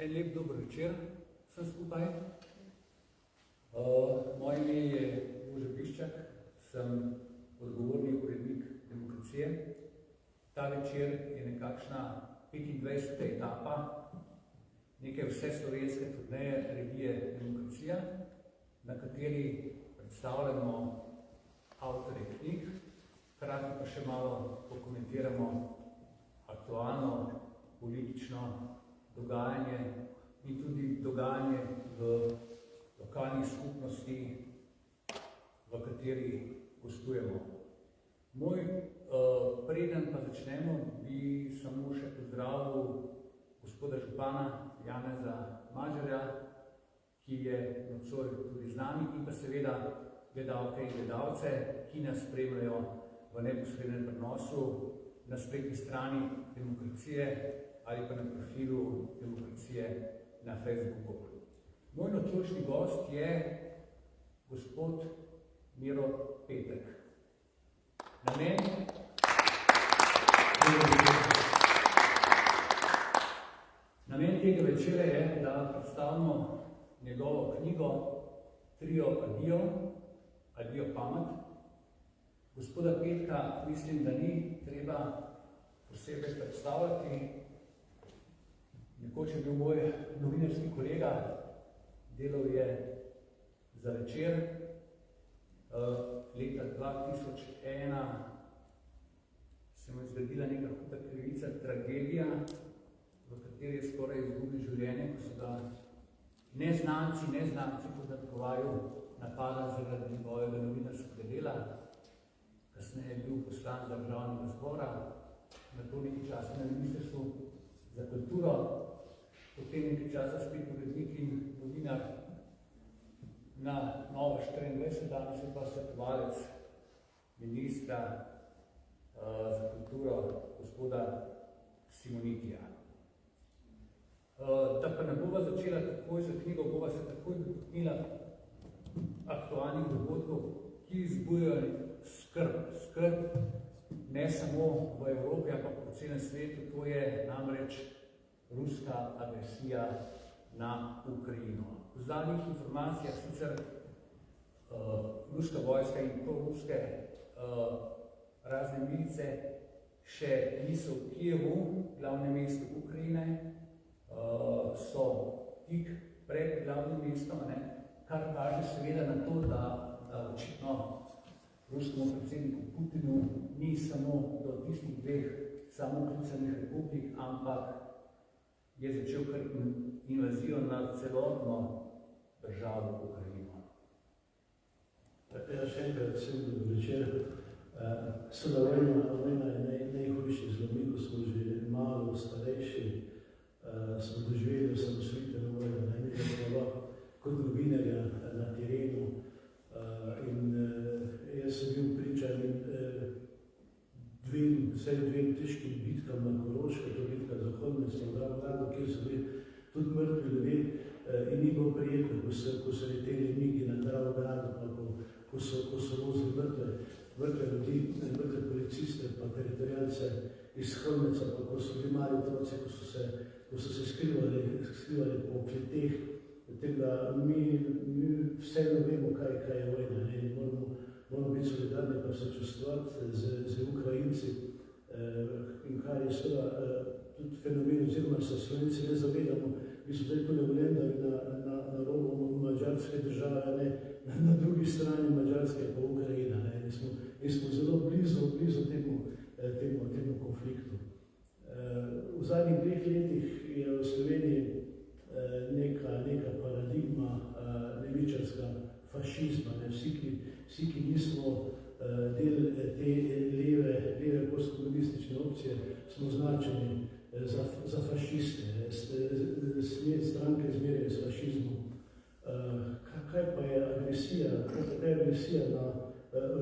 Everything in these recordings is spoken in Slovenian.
En lep dober večer vsem skupaj. Moje ime je Bože Biščak, sem odgovorni urednik Demokracije. Ta večer je nekakšna 25. etapa neke vseslovenske turneje revije Demokracija, na kateri predstavljamo avtorje knjig, hkrati pa še malo pokomentiramo aktualno politično dogajanje in tudi dogajanje v lokalnih skupnosti, v kateri gostujemo. Preden pa začnemo, bi samo še pozdravil gospoda župana Janeza Magyarja, ki je nocoj tudi z nami, in pa seveda gledalke in gledalce, ki nas spremljajo v neposrednem prenosu na spletni strani Demokracije ali pa na profilu Demokracije na Facebooku. Moj nocojšnji gost je gospod Miro Petek. Namen tega večera je, da predstavimo njegovo knjigo Trio Adijo, Adijo pamet. Gospoda Petka mislim, da ni treba posebej predstavljati. Nekoč je bil moj novinarski kolega, delal je za Večer. Leta 2001 se mu je zgodila neka huda krivica, tragedija, v kateri je skoraj izgubil življenje, ko so ga neznanci podatkovali napada zaradi njegovega novinarskega dela. Kasneje je bil poslan Državnega zbora, nato nekaj časa na Ministrstvu za kulturo, potem nekaj časa spet urednik in novinar na Nova 24, danes je pa svetovalec ministra za kulturo gospoda Simonitija. Da pa ne bova začela takoj za knjigo, bova se takoj dotaknila aktualnih dogodkov, ki vzbujajo skrb ne samo v Evropi, ampak po celem svetu. To je namreč ruska agresija na Ukrajino. V zadnjih informacijah sicer ruska vojska in proruske razne milice še niso v Kijevu, glavnem mestu Ukrajine, so tik pred glavnim mestom, kar kaže seveda na to, da očitno ruskemu predsedniku Putinu ni samo do tistih dveh samooklicanih republik, ampak je začel kar invazijo na celotno državo Ukrajino. Še enkrat vsem dobro večer. Seveda vojna je najhujši zlomil, ko smo že malo starejši, smo doživeli osamosvojitveno vojno, nekaj smo kot novinarja na terenu. In jaz sem bil pričan dvem težkim bitkam na Koroškem, to bitka za Holmestom, kjer so bili tudi mrtvi ljudje, in ni bilo prijetno, ko so leteli migi na Dravogradu, ko so vozili mrtve ljudi, mrtve policiste, pa teritorijalce iz Holmeca, pa ko so bili mali otroci, ko so se skrivali po kleteh. Tega mi vseeno vemo, kaj je vojna. Moramo biti solidarni pa sočustvovati z Ukrajinci, in kar je seveda tudi fenomen, oziroma se Slovenci ne zavedamo. Mi smo zdaj tukaj v Lendavi na robu madžarske države, na drugi strani Madžarske pa Ukrajina. Mi smo zelo blizu temu konfliktu. V zadnjih 2 letih je v Sloveniji neka paradigma levičarska fašizma. Vsi, ki nismo del te leve postkomunistične opcije, smo označeni za fašiste, stranke zmerjajo s fašizmom. Kaj pa je agresija na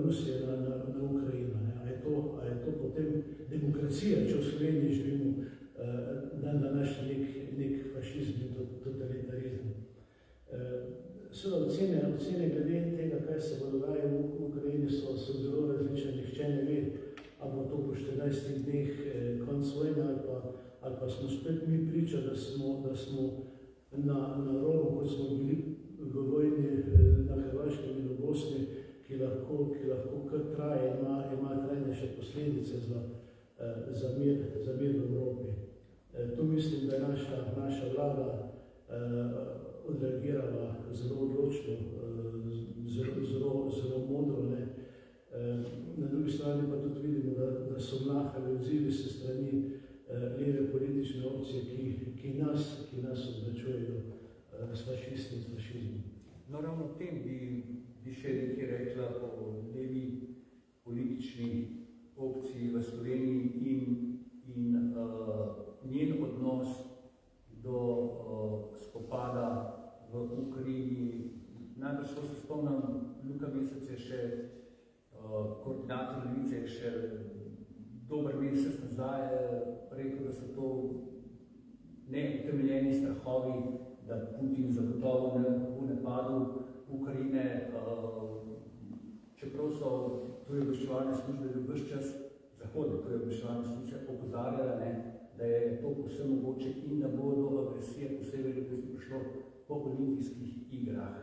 Rusijo, na Ukrajino? A je to potem demokracija, če v Sloveniji živimo na naš nek fašizm in totalitarizem? Seveda ocene glede tega, kaj se bo dogajalo v Ukrajini, so zelo različne. Nihče ne ve, ali bo to po 14 dneh konc vojne ali pa smo spet mi priča, da smo na robu, kot smo bili v vojni na Hrvaškem in v Bosni, ki lahko kar traje, ima trajnejše posledice za mir v Evropi. Tu mislim, da je naša vlada odreagirala zelo odločno, zelo modro. Na drugi strani pa tudi vidimo, da so mlahali odzivi se strani leve politične opcije, ki nas označujejo s fašisti in s fašizmom. No, ravno v tem bi še nekaj rekla o levi politični opciji v Sloveniji in njen odnos do spopada v Ukrajini. Najbrž se spomnim, Luka Mesec je še koordinator Levice, je še dober mesec nazaj rekel, da so to neutemeljeni strahovi, da Putin zagotovo ne bo napadel Ukrajine, čeprav so tuje obveščevalne službe ves čas zahodne tuje obveščevalne službe opozarjale, da je to povsem mogoče in da bo do agresije posebej prišlo po olimpijskih igrah.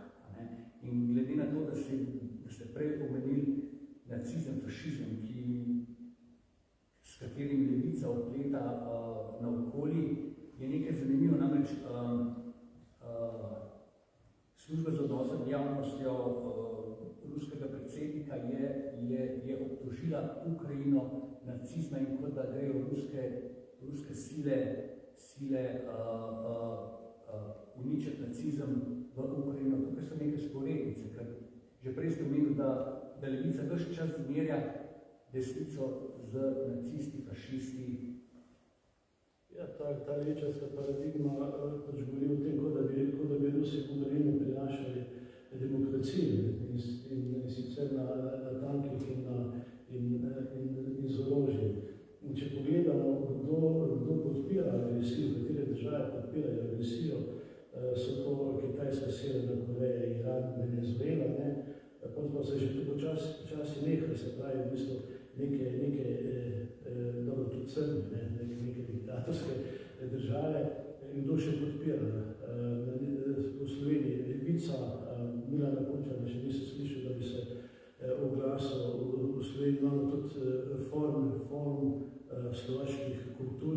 In glede na to, da ste prej omenili nacizem, fašizem, s katerim levica opleta naokoli, je nekaj zanimivo, namreč služba za odnos z javnostjo ruskega predsednika je obtožila Ukrajino nacizma in kot da grejo ruske sile uničiti nacizem v Ukrajino. Tukaj so neke sporednice, ker že prej ste omenili, da levica ves čas zmerja desnico z nacisti, fašisti. Ja, ta levičarska paradigma pač govori o tem, kot da bi Rusi v Ukrajino prinašali demokracijo in sicer na tankih in z orožjem. In če pogledamo, kdo podpira agresijo, katere države podpirajo agresijo, so to Kitajska, Severna Koreja, Iran, Venezuela, potem pa se že tu počasi neha, se pravi v bistvu neke dobro tudi crne, neke diktatorske države, kdo še podpira. V Sloveniji Levica, Milana Kučana še nisem slišal, da bi se oglasil. V Sloveniji imamo tudi forum slovaških kultur,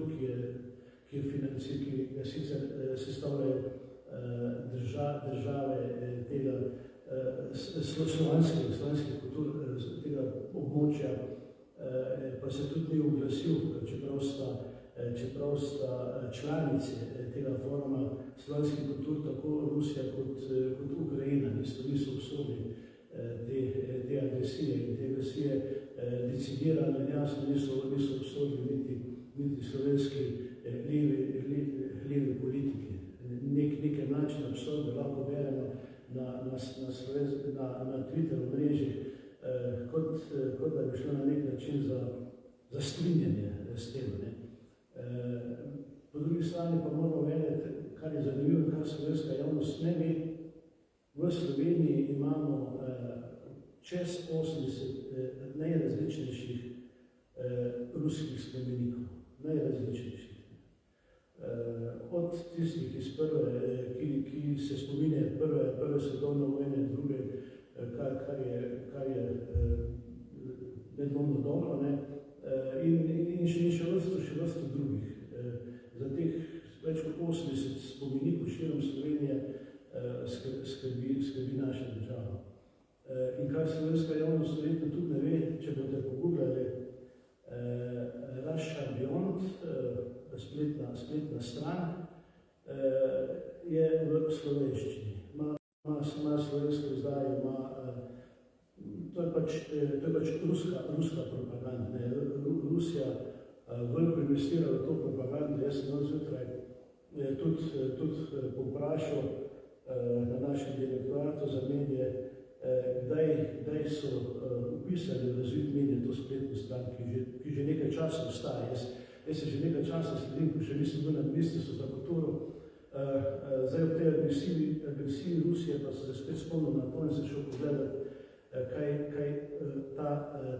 ki ga sicer sestavljajo države tega slovanskih kultur, tega območja, pa se tudi ni oglasil, čeprav sta članice tega foruma slovanskih kultur, tako Rusija kot Ukrajina, niso obsodili te agresije in te agresije decidirano in jasno niso obsodili niti slovenski levi politiki. Neke načine obsodbe lahko beremo na Twitter mreži, kot da bi šlo na nek način za strinjanje s tem. Po drugi strani pa moramo vedeti, kar je zanimivo, kar slovenska javnost ne ve. V Sloveniji imamo čez 80 najrazličnejših ruskih spomenikov. Najrazličnejših. Od tistih iz ki se spominje prve svetovne vojne, druge, kar je nedvomno dobro, in še vrsto drugih. Za teh več kot 80 spomenikov širom Slovenije skrbi naša država. In kar slovenska javnost verjetno tudi ne ve, če boste pogooglali Russia Beyond, spletna stran, je v slovenščini. Ima slovensko izdajo, to je pač ruska propaganda. Rusija veliko investira v to propagando. Jaz sem zjutraj tudi povprašal na našem direktoratu za medije, kdaj so upisali v razvid medije to spletno stran, ki že nekaj časa ostaja. Jaz se že nekaj časa sledim, ko še nisem bil na Ministrstvu za kulturo. Zdaj ob tej agresiji Rusije pa se spet spomnil na to in se šel pogledati, kaj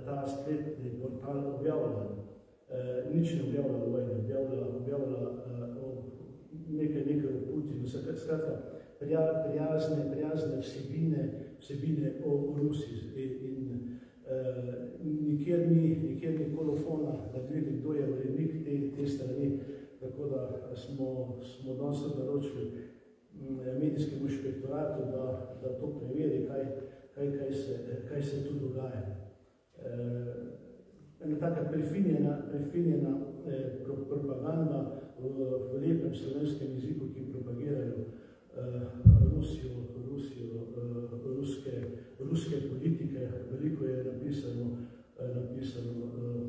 ta spletni portal objavlja. Nič ne objavlja vojne, objavlja skratka, prijazne vsebine o Rusiji in nikjer ni kolofona, da vidi, kdo je urednik te strani, tako da smo danes naročili medijskemu inšpektoratu, da to preveri, kaj se tu dogaja. Ena taka prefinjena propaganda v lepem slovenskem jeziku, ki propagirajo ruske politike. Veliko je napisano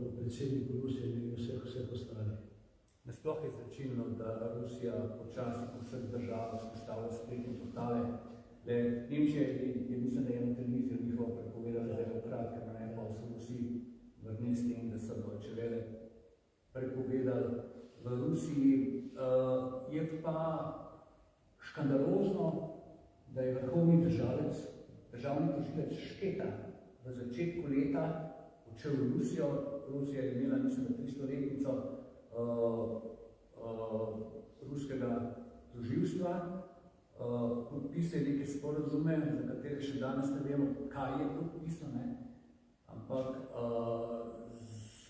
o predsedniku Rusije in vseh ostalih. Nasploh je značilno, da Rusija počasi po vseh državah spostavlja spletne portale. Nemčija je mislim, da je eno televizijo njihovo prepovedala zelo kratko, pa so vsi vrnili s tem, da so Deutsche Welle prepovedali. V Rusiji je pa škandalozno, da je vrhovni državni tožilec Šketa v začetku leta odšel v Rusijo. Rusija je imela, mislim, da 300-letnico ruskega tožilstva, podpisali neke sporazume, za katere še danes ne vemo, kaj je podpisano, ampak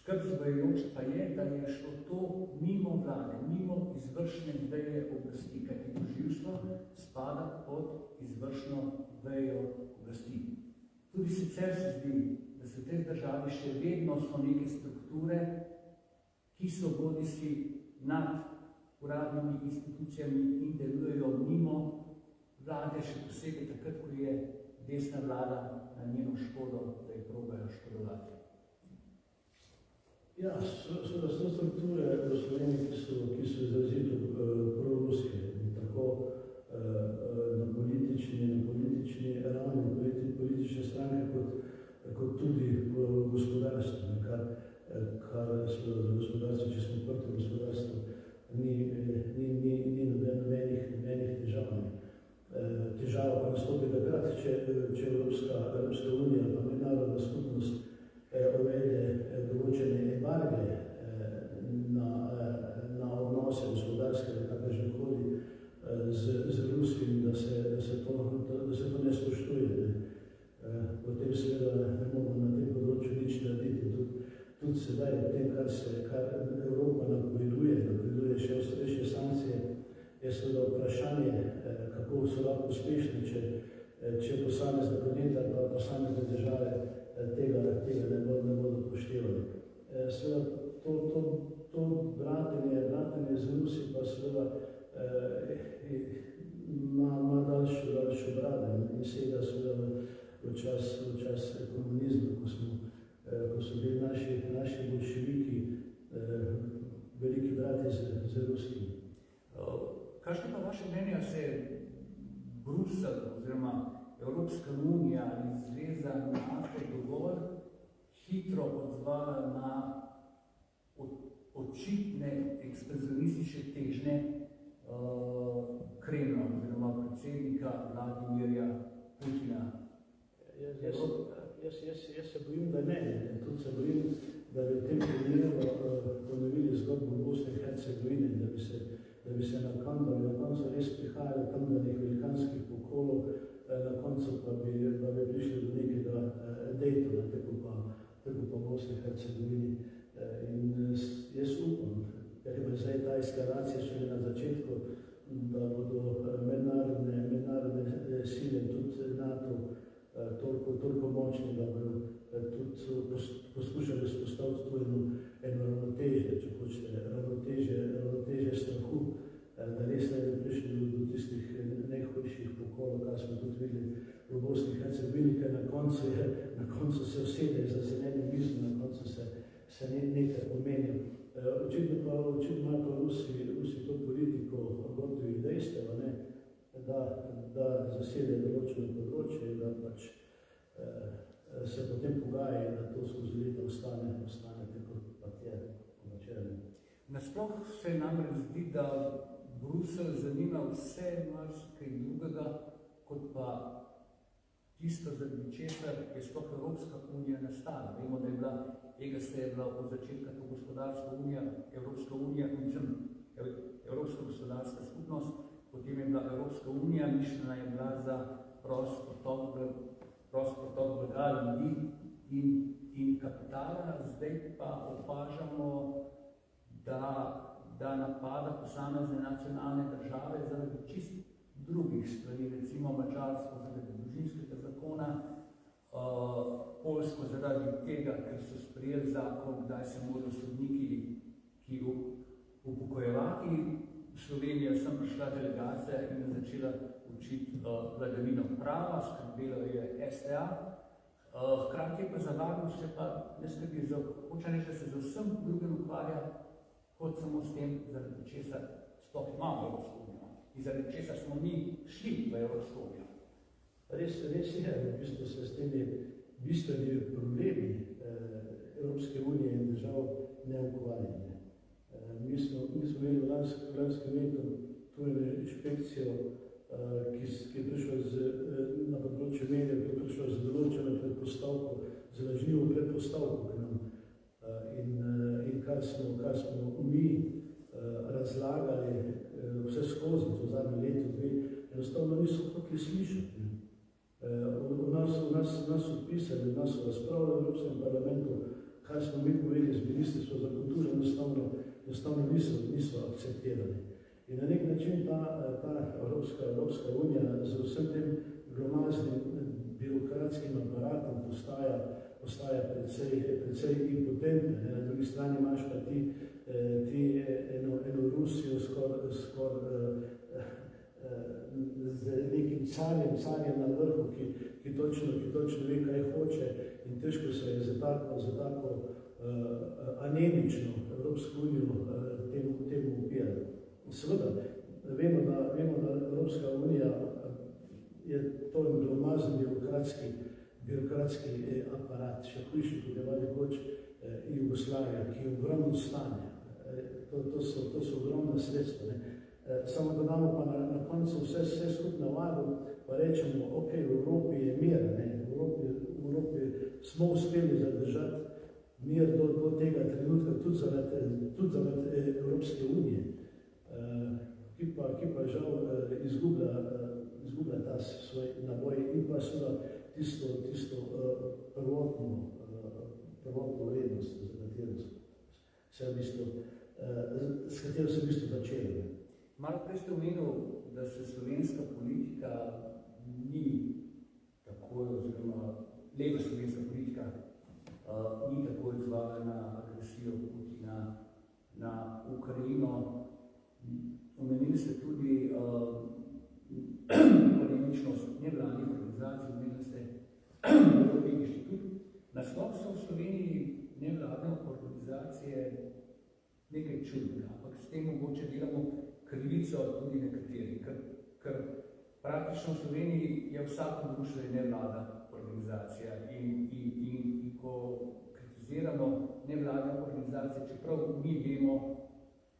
skrb zbujajoč pa je, da je šlo to mimo vlade, mimo izvršne veje oblasti, kajti tožilstvo spada pod izvršno vejo oblasti. Tudi sicer se zdi, da se v tej državi še vedno so neke strukture, ki so bodisi nad uradnimi institucijami in delujejo mimo vlade, še posebej takrat, ko je desna vlada na njeno škodo, da je probajo škodovati. Ja, so strukture v Sloveniji, ki so izrazito proruske in tako na politični ravni, politične stranke, kot tudi v gospodarstvu, kar za gospodarstvo, če smo prti v gospodarstvu, ni nobenih težav. Težava pa nastopi takrat, če Evropska unija pa mednarodna skupnost uvede določene embarge na odnose gospodarske ali kakršnekoli z Rusijo, da se to ne spoštuje. Potem seveda ne bomo na tem področju nič narediti. Tudi sedaj, kar Evropa napoveduje še ostrejše sankcije, je seveda vprašanje, kako so lahko uspešne, če posamezne podjetja ali pa posamezne države tega ne bodo upoštevali. Seveda, to bratenje z Rusijo pa seveda ima daljšo brado in sega seveda v čas komunizma, ko so bili naši bolševiki veliki brati z Rusijo. Kakšno pa vaše mnenje, se Bruselj oziroma Evropska unija ali zveza NATO dovolj hitro odzvala na očitne ekspanzionistične težnje Kremlja oziroma predsednika Vladimirja Putina? Jaz se bojim, da ne. Tudi se bojim, da bi v tem primeru ponovili zgodbo Bosne in Hercegovine, da bi se na koncu res prihajalo tam do nekih velikanskih pokolov, na koncu pa bi prišli do nekega Daytona, tako pa Bosne in Hercegovini. In jaz upam, ker je zdaj ta eskalacija šele na začetku, da bodo mednarodne sile, tudi NATO, toliko močni, da bodo tudi poskušali vzpostaviti to eno ravnotežje, če hočete, ravnotežje strahu, da res ne bi prišli do tistih najhujših pokolov, kar smo tudi videli v Bosni in Hercegovini, ker na koncu se usede za zeleni mizo, na koncu se nekaj pomeni. Očitno ima pa Rusi to politiko gotovih dejstev, da zasede določeno področje, da pač se potem pogaja, da to skozi leta ostane tako pat je po načelu. Nasploh se namreč zdi, da Bruselj zanima vse marsikaj drugega, kot pa tisto, zaradi česar je sploh Evropska unija nastala. Vemo, da je bila EGS je bila od začetka to gospodarska unija, Evropska unija, Evropska gospodarska skupnost, potem je bila Evropska Evropska unija, mišljena je bila za prost potok blaga, ljudi in kapitala, zdaj pa opažamo, da napada posamezne nacionalne države zaradi čist drugih stvari, recimo Madžarsko zaradi družinskega zakona, Poljsko zaradi tega, ker so sprejeli zakon, kdaj se morajo sodniki upokojevati. V Slovenijo sem prišla delegacija in je začela učiti vladavino prava, skrbelo je STA. Hkrati pa za varnost se pa ne skrbi, hoče reči, da se z vsem drugim ukvarja, kot samo s tem, zaradi česar sploh imamo Evropsko unijo in zaradi česar smo mi šli v Evropsko unijo. Res je, v bistvu se s temi bistvenimi problemi Evropske unije in držav ne ukvarjamo. Mi smo imeli v lanskem letu tudi inšpekcijo, ki je prišla na področju medijev, ki je prišla z določeno predpostavko, z lažnivo predpostavko k nam. In kar smo mi razlagali vse skozi, to zadnje leto, dve, enostavno niso hoteli slišati. V nas odpisali, v nas razpravljali v Evropskem parlamentu, kaj smo mi povedali z Ministrstvo za kulturo, enostavno niso akceptirali. In na nek način ta Evropska unija z vsem tem glomaznim birokratskim aparatom postaja precej impotentna. Na drugi strani imaš pa ti eno Rusijo z nekim carjem na vrhu, ki točno ve, kaj hoče, in težko se je za tako anemično Evropsko unijo temu upirati. Seveda, vemo, da Evropska unija je to glomazen birokratski aparat, še hujši, kot je valjakoč Jugoslavija, ki je ogromno stane. To so ogromna sredstva. Samo da damo pa na koncu vse skupaj navado, pa rečemo, ok, v Evropi je mir, v Evropi smo uspeli zadržati mir do tega trenutka, tudi zaradi Evropske unije, ki pa žal izgublja ta svoj naboj in pa seveda tisto prvotno vrednost, s katero se v bistvu začeli. Malo prej ste omenil, da se slovenska politika ni tako, oziroma leva slovenska politika ni tako odzvala na agresijo Putina na Ukrajino. Omenili ste tudi polemičnost nevladnih organizacij, omenili ste Evropski inštitut. Nasploh so v Sloveniji nevladne organizacije nekaj čudnega, ampak s tem mogoče delamo krivico tudi nekateri, ker praktično v Sloveniji je vsako društvo nevladna organizacija in ko kritiziramo nevladne organizacije, čeprav mi vemo,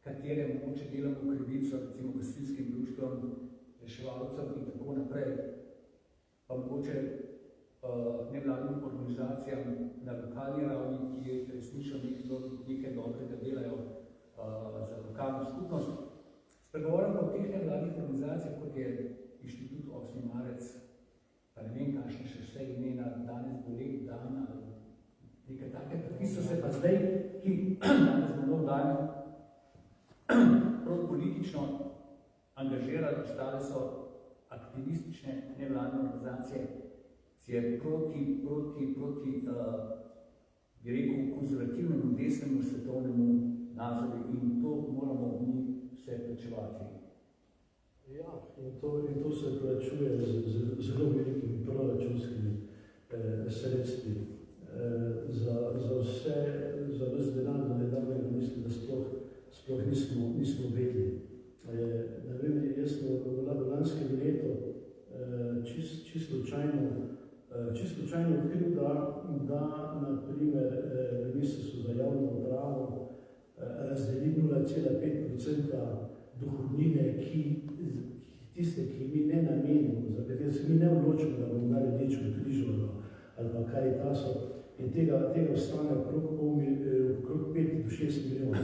katere mogoče delamo krivico, recimo gasilskim društvom, reševalcem in tako naprej, pa mogoče nevladnim organizacijam na lokalni ravni, ki resnično nekaj dobrega delajo za lokalno skupnost. Spregovorim pa o teh nevladnih organizacijah, kot je Inštitut 8. marec, pa ne vem, kakšne še vse imena, danes bo lep dan, ali nekaj takega, ki so se pa zdaj, ki danes bo nov dan, prav politično angažirali, ostale so aktivistične nevladne organizacije, ki je proti bi rekel, konzervativnemu desnemu svetovnemu nazoru in to moramo mi vse plačevati. Ja, in to se plačuje z zelo velikimi proračunskimi sredstvi. Za vse denar do nedavnega mislim, da sploh nismo vedeli. Ne vem, jaz sem v lanskem letu čisto slučajno odkril, da na primer Ministrstvo za javno upravo razdeli 0,5% dohodnine, tiste, ki mi ne namenimo, za katere se mi ne odločimo, da bomo dali Rdečo križo ali pa Karitaso, in tega ostane okrog 5 do 6 milijonov.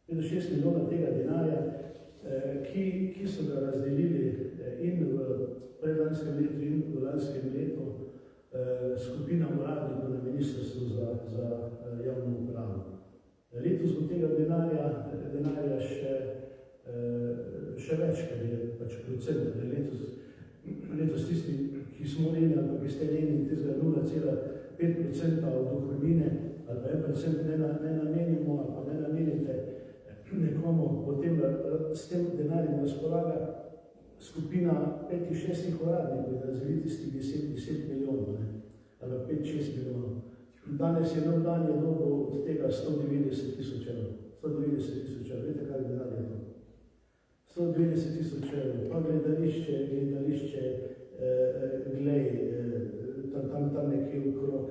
5 do 6 milijonov tega denarja, ki so ga razdelili lanskem letu skupina uradnikov na ministrstvu za javno upravo. Letos bo tega denarja še več, ker je pač procent. Letos tisti, ki smo leni ali ki ste leni tistega 0,5% od dohodnine ali pa 1% ne namenimo ali pa ne namenite nekomu, potem s tem denarjem razpolaga skupina 5-6 uradnikov, da razvili tistih 10 milijonov, ali 5-6 milijonov. Danes je nov dan je dobil od tega 190 tisoč evrov. 190 tisoč evrov, veste, kaj denar je to? 190 tisoč evrov, pa gledališče, glej, tam nekje okrog.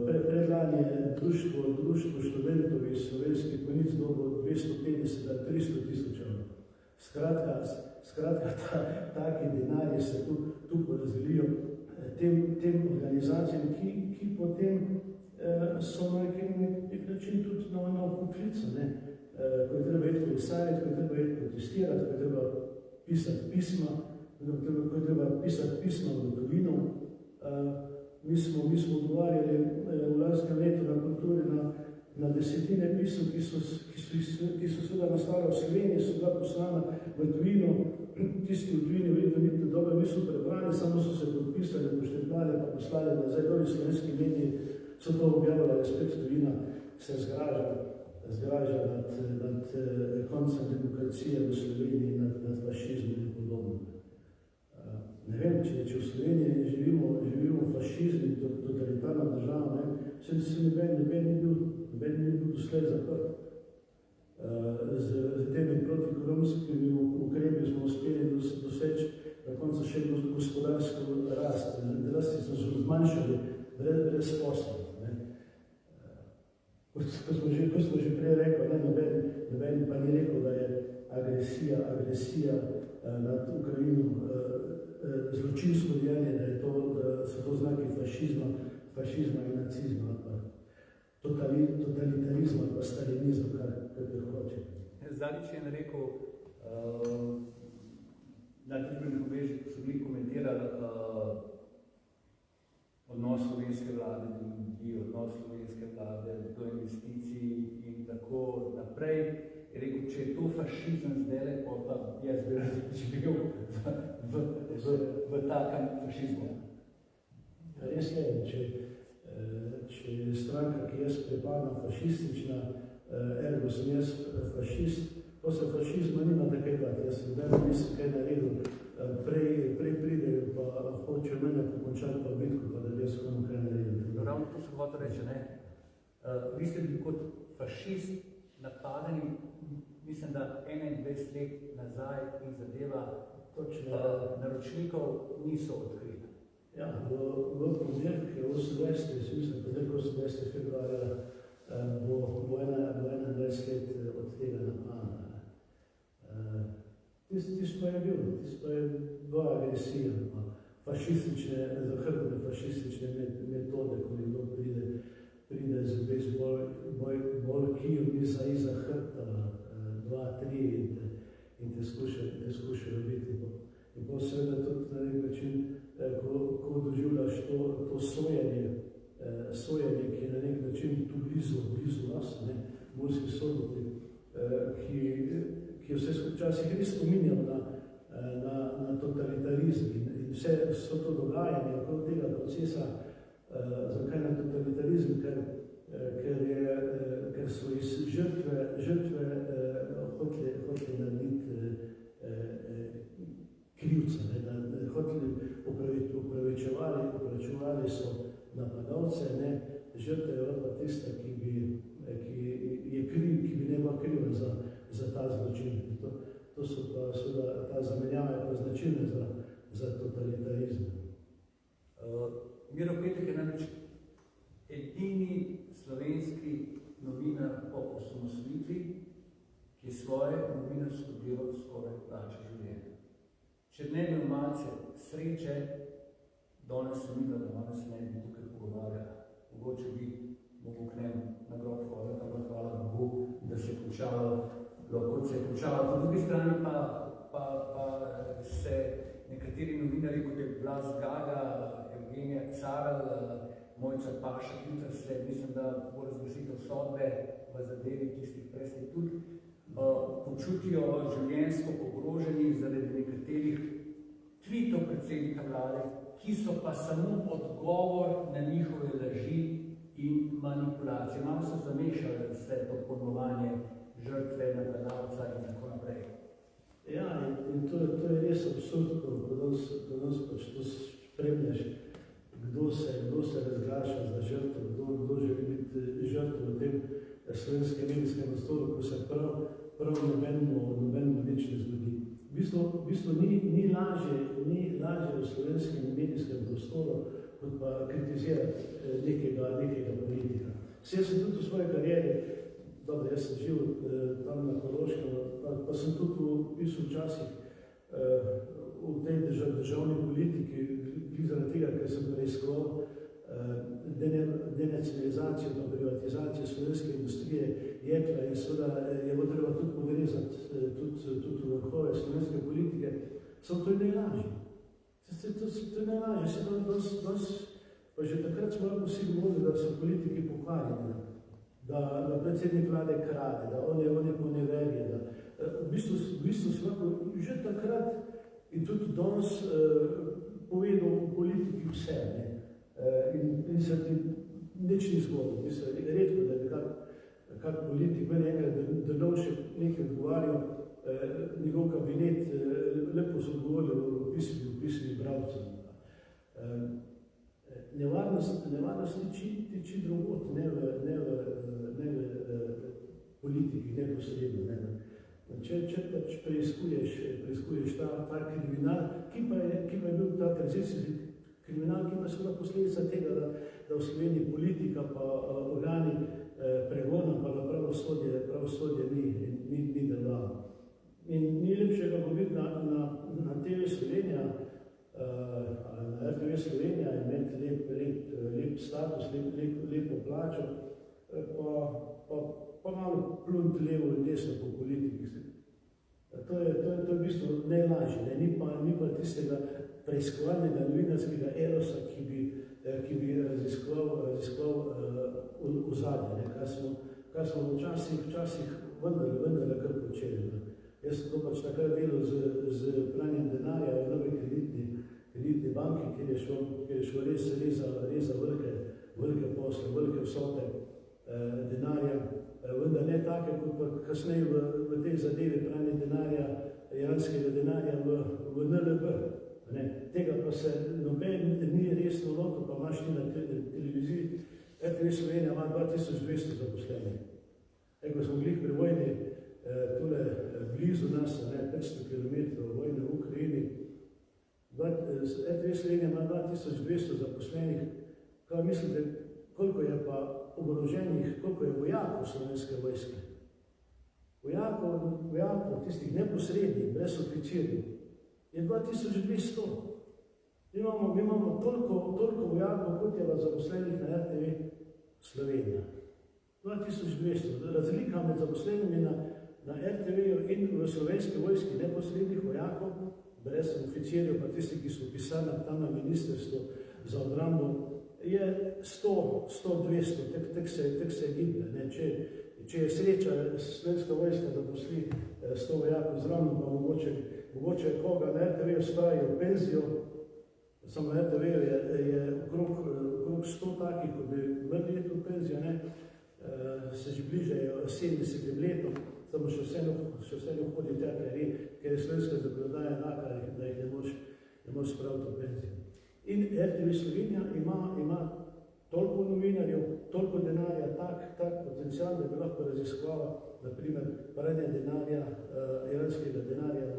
Predlani je društvo študentov iz slovenskih konic dobil 250-300 tisoč evrov. Skratka, taki denarji se tu porazdelijo tem organizacijam, ki potem so na nek način tudi na poklicu, ko je treba iti kolesariti, ko je treba iti protestirati, ko je treba pisati pisma, v gotovino. Mi smo odgovarjali v lanskem letu na kulturi na desetine pisem, ki so seveda nastala v Sloveniji, so bila poslana v tujino, tisti v tujini verjetno niti dobro niso prebrali, samo so se podpisali, poštempljali, pa poslali nazaj, doli slovenski mediji so to objavljali, spet tujina se zgraža nad koncem demokracije v Sloveniji, nad fašizmom in podobno. Ne vem, če v Sloveniji živimo fašizm in totalitarna država, se noben ni bil doslej zaprt. Z temi protikoronskimi ukrepi smo uspeli doseči na koncu še gospodarsko rast. Rasti smo zmanjšali brezposelnost. Kot smo že prej rekli, noben pa ni rekel, da je agresija nad Ukrajino zločinsko dejanje, da so to znaki fašizma in nacizma, totalitarizma, pa stalinizma, kar hoče. Zadnjič je rekel, na družbenih omrežjih so bili komentirali odnos slovenske vlade do ljudi, odnos slovenske vlade do investicij in tako naprej. Je rekel, če je to fašizem zdaj, pa jaz bi živel v takem fašizmu. Res je, če je stranka, ki jaz pripadam, fašistična, ergo sem jaz fašist, posle fašizma nima takaj dati. Jaz sem nisem kaj naredil, prej pridejo, pa hočejo mene pokončati pa bitko, pa da bi jaz komu kaj naredil. Ravno to se hoče reči, ne? Vi ste bili kot fašist napadeni, mislim, da 21 let nazaj in zadeva naročnikov niso odkrili. Ja, v ponedeljek 28. februarja bo 21 let od tega napada. Tisto pa je bila agresija, zahrbne fašistične metode, ko nekdo pride z bolkijem iza hrbta, 2-3 in te skušajo biti. In pa seveda tudi na nek način, ko doživljaš to sojenje, ki je na nek način tu blizu nas, Murski Soboti, ki je vse včasih res spominjal na totalitarizm in vse so to dogajanje okrog tega procesa. Zakaj na totalitarizm? Ker so iz žrtve hoteli narediti krivca, hoteli upravičevali so napadalce, žrtva je pa tista, ki bi ne bila kriva za ta zločin. To so pa seveda, ta zamenjava je pa značilna za totalitarizem. Miro Petek je namreč edini slovenski novinar po osamosvojitvi, ki svoje novinarsko delo skoraj plača življenje. Če ne bi malce sreče, danes se mi, da danes ne bi tukaj pogovarjali. Mogoče bi mogel k njemu na grob hoditi, ampak hvala Bogu, da se je končalo, lahko se je končalo. Po drugi strani pa se nekateri novinari, kot je Blas Gaga, Evgenija Carl, Mojca Pašek, jutri se, mislim, da bo razglasitev sodbe v zadevi tistih presnih tudi, počutijo življenjsko ogroženi zaradi nekaterih tweetov predsednika vlade, ki so pa samo odgovor na njihove laži in manipulacije. Malo so zamešali vse to pojmovanje žrtve, napadalca in tako naprej. Ja, in to je res absurd, ko danes pač to spremljaš, kdo se razglaša za žrtvo, kdo želi biti žrtvo v tem slovenskem medijskem prostoru, ko se prav nobenemu nič ne zgodi. V bistvu ni lažje v slovenskem medijskem prostoru, kot pa kritizirati nekega politika. Jaz sem tudi v svoji karieri, dobro, jaz sem živel tam na Koroškem, pa sem tudi pisal včasih v tej državni politiki, zaradi tega, ker sem preiskoval denacionalizacijo in privatizacijo slovenske industrije jekla in seveda je bilo treba tudi pogrezati tudi vrhove slovenske politike, samo to je najlažje. To je najlažje. Pa že takrat smo lahko vsi govorili, da so politiki pokvarjeni, da predsednik vlade krade, da on je poneverje, da v bistvu se lahko že takrat in tudi danes povedal v politiki vse, ne? In se ti nič ni zgodilo. Mislim, redko, da bi kak politik, meni enkrat Drnovšek nekaj odgovarjal, njegov kabinet lepo so odgovorili v pismi bralcev. Nevarnost tiči drugot, ne v politiki, neposredno. Ne. Če pač preiskuješ ta kriminal, ki pa je bil ta tranzicijski kriminal, ki pa je seveda posledica tega, da v Sloveniji politika pa organi pregona pa pravosodje ni delovalo. In ni lepšega govoriti na TV Slovenija, na RTV Slovenija, imeti lep status, lepo plačo, pa malo plunt levo in desno po politiki. To je v bistvu najlažje, ni pa tistega preiskovalnega novinarskega erosa, ki bi raziskoval ozadje, kar smo včasih vendarle kar počeli. Jaz sem to pač takrat delal z pranjem denarja v Novi kreditni banki, kjer je šlo res za velike posle, velike vsote denarja, vendar ne take, kot pa kasneje v tej zadevi pranje denarja, iranskega denarja v NLB. Tega pa se noben ni resno lotil, pa imaš ti na televiziji. RTV Slovenija ima 2200 zaposlenih. Ko smo bili pri vojni tule blizu nas, 500 km vojne v Ukrajini, RTV Slovenija ima 2200 zaposlenih. Kaj mislite, koliko je pa oboroženih, koliko je vojakov slovenske vojske? Vojakov, tistih neposrednih, brez oficirjev, je 2200. Mi imamo toliko vojakov, kot je zaposlenih na RTV Slovenija. 2200. Razlika med zaposlenimi na RTV-ju in v slovenski vojski neposrednih vojakov, brez oficirjev, pa tisti, ki so pisali tam na ministrstvu za obrambo, je 100-200, tek se giblje. Če je sreča slovenska vojska, da posli 100 vojakov zravno, pa mogoče koga na RTV-ju spravijo v penzijo, samo na RTV-ju je okrog 100 takih, ko bi vrli v penzijo, se že bližajo 70 letom, samo še vseeno hodi tja, ker je slovenska zakonodaja enaka, da jih ne moš spraviti v penzijo. In RTV Slovenija ima toliko novinarjev, toliko denarja, tak potencial, da bi lahko raziskovala, naprimer, pranje denarja, iranskega denarja v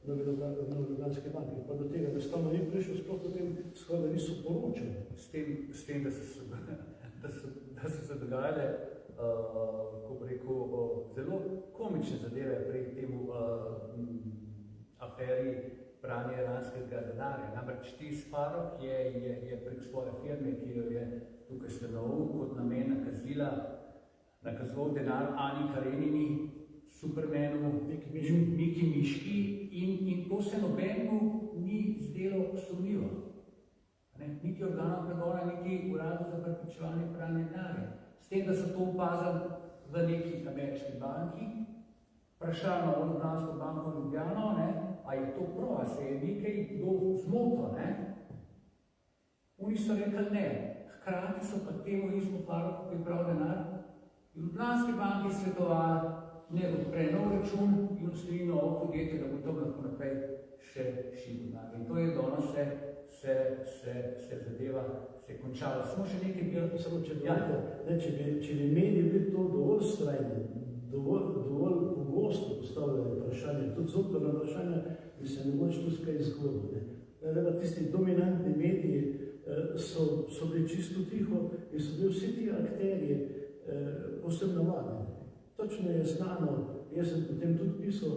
Novi Ljubljanski banki. Pa do tega enostavno ni prišel, sploh potem skoraj niso poročali. S tem, da so se dogajale, ko bi rekel, zelo komične zadeve pri temu aferi pranje iranskega denarja. Namreč Tis Farok je prek svoje firme, ki jo je tukaj stanoval, kot namen nakazoval denar Ani Karenini, Supermanu, Miki Miški in to se nobenemu ni niti organov pregona, niti uradu za preprečevanje pranja denarja. S tem, da so to opazili v neki ameriški banki, vprašali na Ljubljansko banko Ljubljano, a je to prav, a se je nekaj kdo zmotil, Oni so rekli ne. Hkrati so pa temu istemu faruku, ki je prav denar, Ljubljanski banki svetovali, ne odpre nov račun in ustvari novo podjetje, da bo to lahko naprej še šil denar. In to je danes se zadeva se končala. Samo še nekaj bilo. Samo če bi mediji bili to dovolj strajni, dovolj pogosto postavljali vprašanje, tudi zoprna vprašanja, bi se ne moč tu skaj izgodil. Tisti dominantni mediji so bili čisto tiho in so bili vsi ti akterji posebno navadni. Točno je znano, jaz sem potem tudi pisal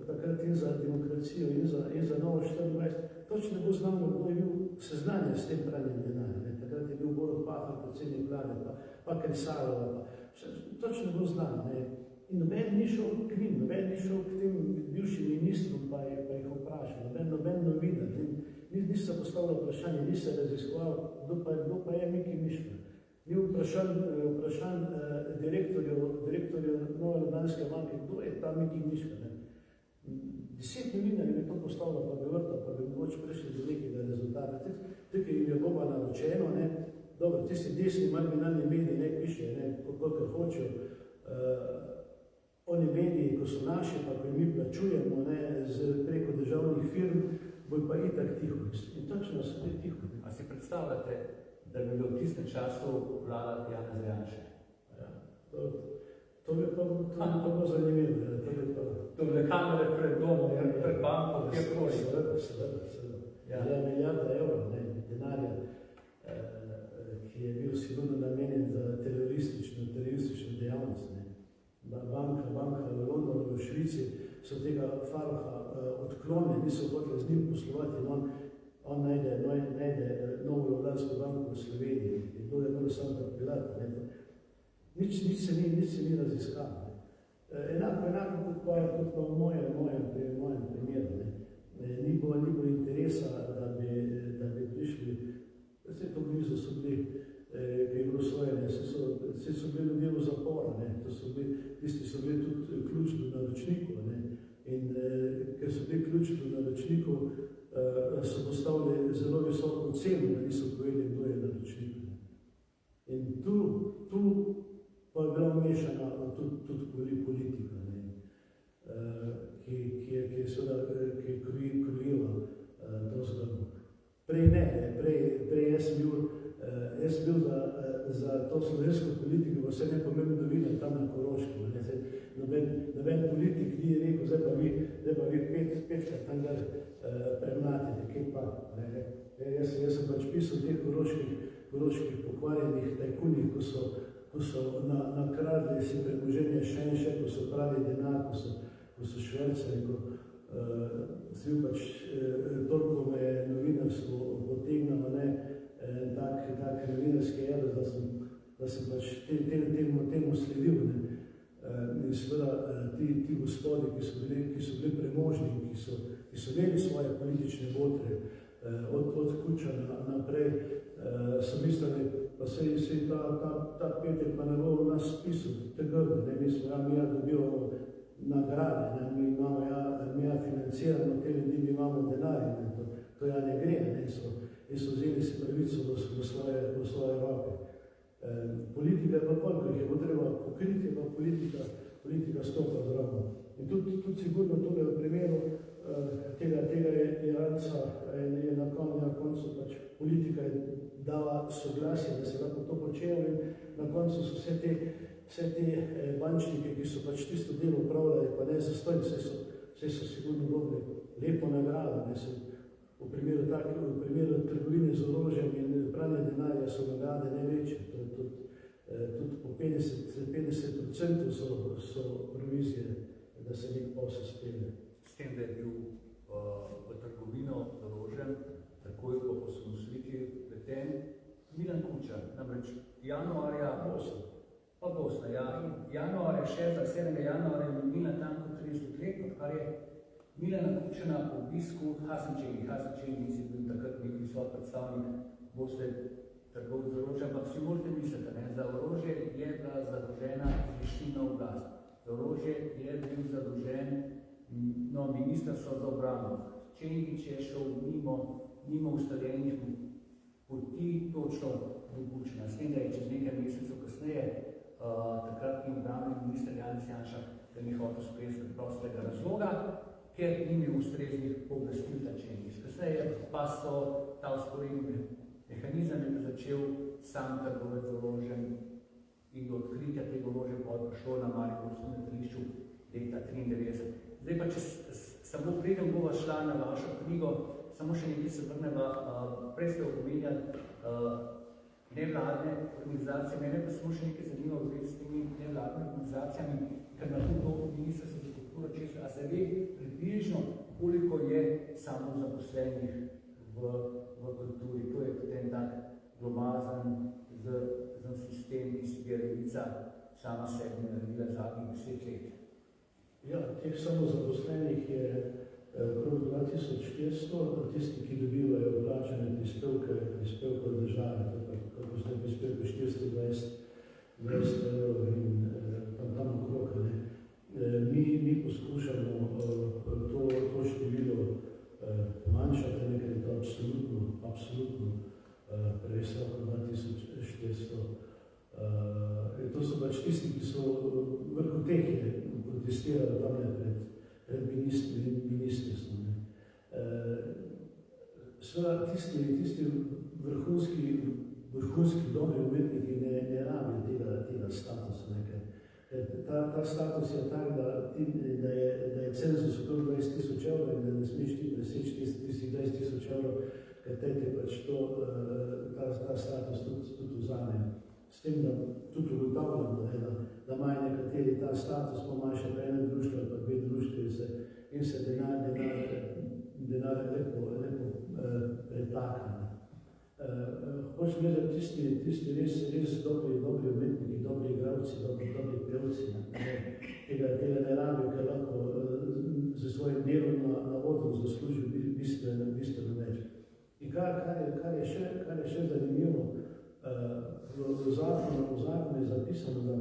takrat in za demokracijo in za Novo 24, točno bo znano, kdo je bil seznanjen s tem pranjem denarja. Takrat je bil Borut Pahor, predsednik vlade, pa Kresarova, točno bo znano. In noben ni šel k njim, noben ni šel k tem bivšim ministrom, pa jih vprašal, noben novinar. Ni se postavilo vprašanje, ni se raziskoval, kdo pa je Miki Miška. Ni vprašan direktorju Nove Ljubljanske banke, kdo je ta Miki Miška. 10 novinarjev bi to postavilo, pa bi vrtal, pa bi mogoče prišli do nekega rezultata. Tukaj jim je boba naročeno, dobro, tisti desni marginalni mediji ne pišejo, koliko hočejo. Oni mediji, ko so naši, pa ko mi plačujemo preko državnih firm, bojo pa itak tiho. In točno so bili tiho. A si predstavljate, da bi bilo v tistem času vlada Janeza Janše? Ja, to bi pa bilo zanimivo. To bi kamere pred domom, pred bankom, kjerkoli. Seveda. Ja, milijarda evrov denarja, ki je bil sigurno namenjen za teroristično dejavnost. Banka v Londonu, v Švici so tega Faruha odklonili, niso hoteli z njim poslovati in on najde Novo Ljubljansko banko v Sloveniji in to je bilo samo pripeljati. Nič se ni raziskalo. Enako kot pa v mojem primeru. Ni bilo interesa, da bi prišli, vse to blizu so bili, ki je bilo svojenje, vse so bili ljudje v zaporu, tisti so bili tudi ključni v naročniku. In ker so bili ključni v naročniku, so postavili zelo visoko ceno, da niso povedali, kdo je naročnik. In tu pa je bila vmešana tudi politika, ki je krojila to zgodbo. Prej ne, prej jaz sem bil za to slovensko politiko, pa se ne pomembno novinar tam na Koroškem. Noben politik ni rekel, zdaj pa vi petkrat tam ga premlatite, kje pa. Jaz sem pač pisal teh koroških pokvarjenih tajkunih, ko so nakradli si premoženje še in še, ko so pravi denar, ko so švercali, ko si bil pač toliko me je novinarstvo potegnalo, tak novinarski ero, da sem pač temu sledil. In seveda ti gospodi, ki so bili premožni, ki so imeli svoje politične botre, od Kučana naprej, so mislili, pa se ta petek pa ne bo v nas pisal, te grde, mi smo dobivamo nagrade, mi financiramo te ljudi, mi imamo denar, to ne gre, in so vzeli si pravico v svoje roke. Politika je pa koliko jih je treba pokriti, pa politika stopa zraven. In tudi sigurno tudi v primeru tega Iranca je na koncu pač politika dala soglasje, da se lahko to počejo in na koncu so vse te bančnike, ki so pač tisto delo upravljali, pa ne zastojni, vse so sigurno dobili lepo nagrado. V primeru trgovine z orožjem in pranja denarja so nagrade največje. Tudi po 50% so provizije, da se nek posel spelje. S tem, da je bil v trgovino z orožjem, takoj po osamosvojitvi vpleten Milan Kučan. Namreč januarja Bosna, januarja 7. januarja je minila tanko 30 let, odkar je Milana Kučana v obisku Hasančevi. Hasančevi je bil takrat nek visok predstavnik boste trgovci z orožjem, ampak si morate misliti, ne, za orožje je bila zadolžena izvršilna oblast. Za orožje je bil zadolžen ministrstvo za obrambo. Čengič je šel mimo ustaljenih poti točno do Bučina. S tem, da je čez nekaj mesecev kasneje takratni obrambni minister Janez Janša ga ni hotel sprejeti preprostega razloga, ker ni imel ustreznih pooblastil ta Čengič. Kasneje pa so ta vzporedni mehanizem je začel sam trgovec z orožjem in do odkritja tega orožja pa prišlo na mariborskem letališču leta 1993. Zdaj pa, če samo preden bova šla na vašo knjigo, samo še nekaj se vrneva, prej ste omenjali nevladne organizacije. Mene pa samo še nekaj zanima v zvezi s temi nevladnimi organizacijami, ker na to ministrstvo za kulturo često, a se ve približno, koliko je samozaposlenih v kulturi. To je potem tak glomazen z sistem, ki si je Levica sama sebi naredila zadnjih 10 let. Ja, teh samozaposlenih je okrog 2400, tisti, ki dobivajo plačane prispevke od države, kako ste prispevke 420 evrov in tam okrog. Mi poskušamo to število manjšati, ker je to absolutno previsoko 2400. To so pač tisti, ki so vrhu teh protestirali tam pred ministrstvom. Seveda tisti vrhunski dobri umetniki ne rabijo tega statusa. Ta status je tak, da je cenzus okrog 20 000 evrov in da ne smeš ti preseči tistih 20 000 evrov, ker te pač ta status tudi vzamejo. S tem, da tudi ugotavljamo, da imajo nekateri ta status, pa imajo še pa ene društva, pa dve društvi in se denar lepo pretlaka. Hočem reči, da tisti res dobri umetniki, dobri igralci, dobri pevci, tega ne rabijo, ker lahko z svojim delom na odru zaslužijo bistveno več. In kar je še zanimivo, v zakonu je zapisano, da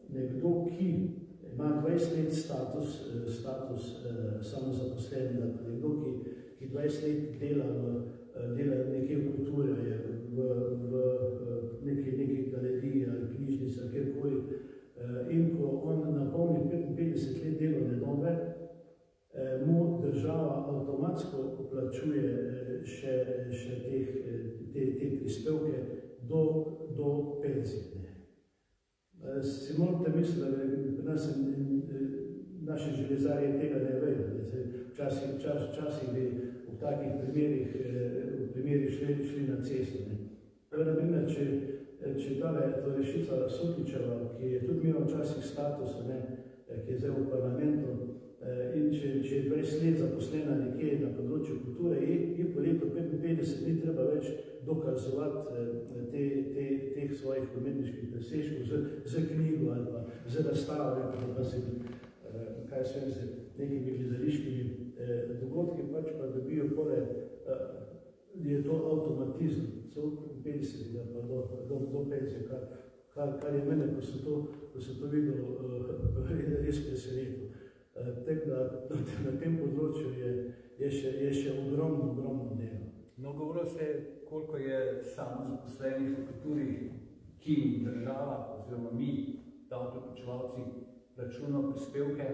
nekdo, ki ima 20 let status samozaposlenega, nekdo, ki 20 let dela nekje v kulturi, v neki galeriji ali knjižnici ali kjerkoli, in ko on napolni 55 let delovne dobe, mu država avtomatsko plačuje še te prispevke do penzije. Si morate misliti, da pri nas naši železarji tega ne vejo. Včasih bi v takih primerih šli na cesto. Naprimer, če tale Rešica Sutličeva, ki je tudi imela včasih status, ki je zdaj v parlamentu, in če je 20 let zaposlena nekje na področju kulture, je po letu 55 ni treba več dokazovati teh svojih umetniških presežkov z knjigo ali pa z razstavo, pa se kaj s nekimi gledališkimi dogodki, pač pa dobijo pole, je to avtomatizem, celo 50 pa do penzije, kar je mene, ko se to videl, res presenetil. Tako da na tem področju je še ogromno dela. No, govoril ste, koliko je samozaposlenih v kulturi, ki država oziroma mi, davkoplačevalci, plačujemo prispevke.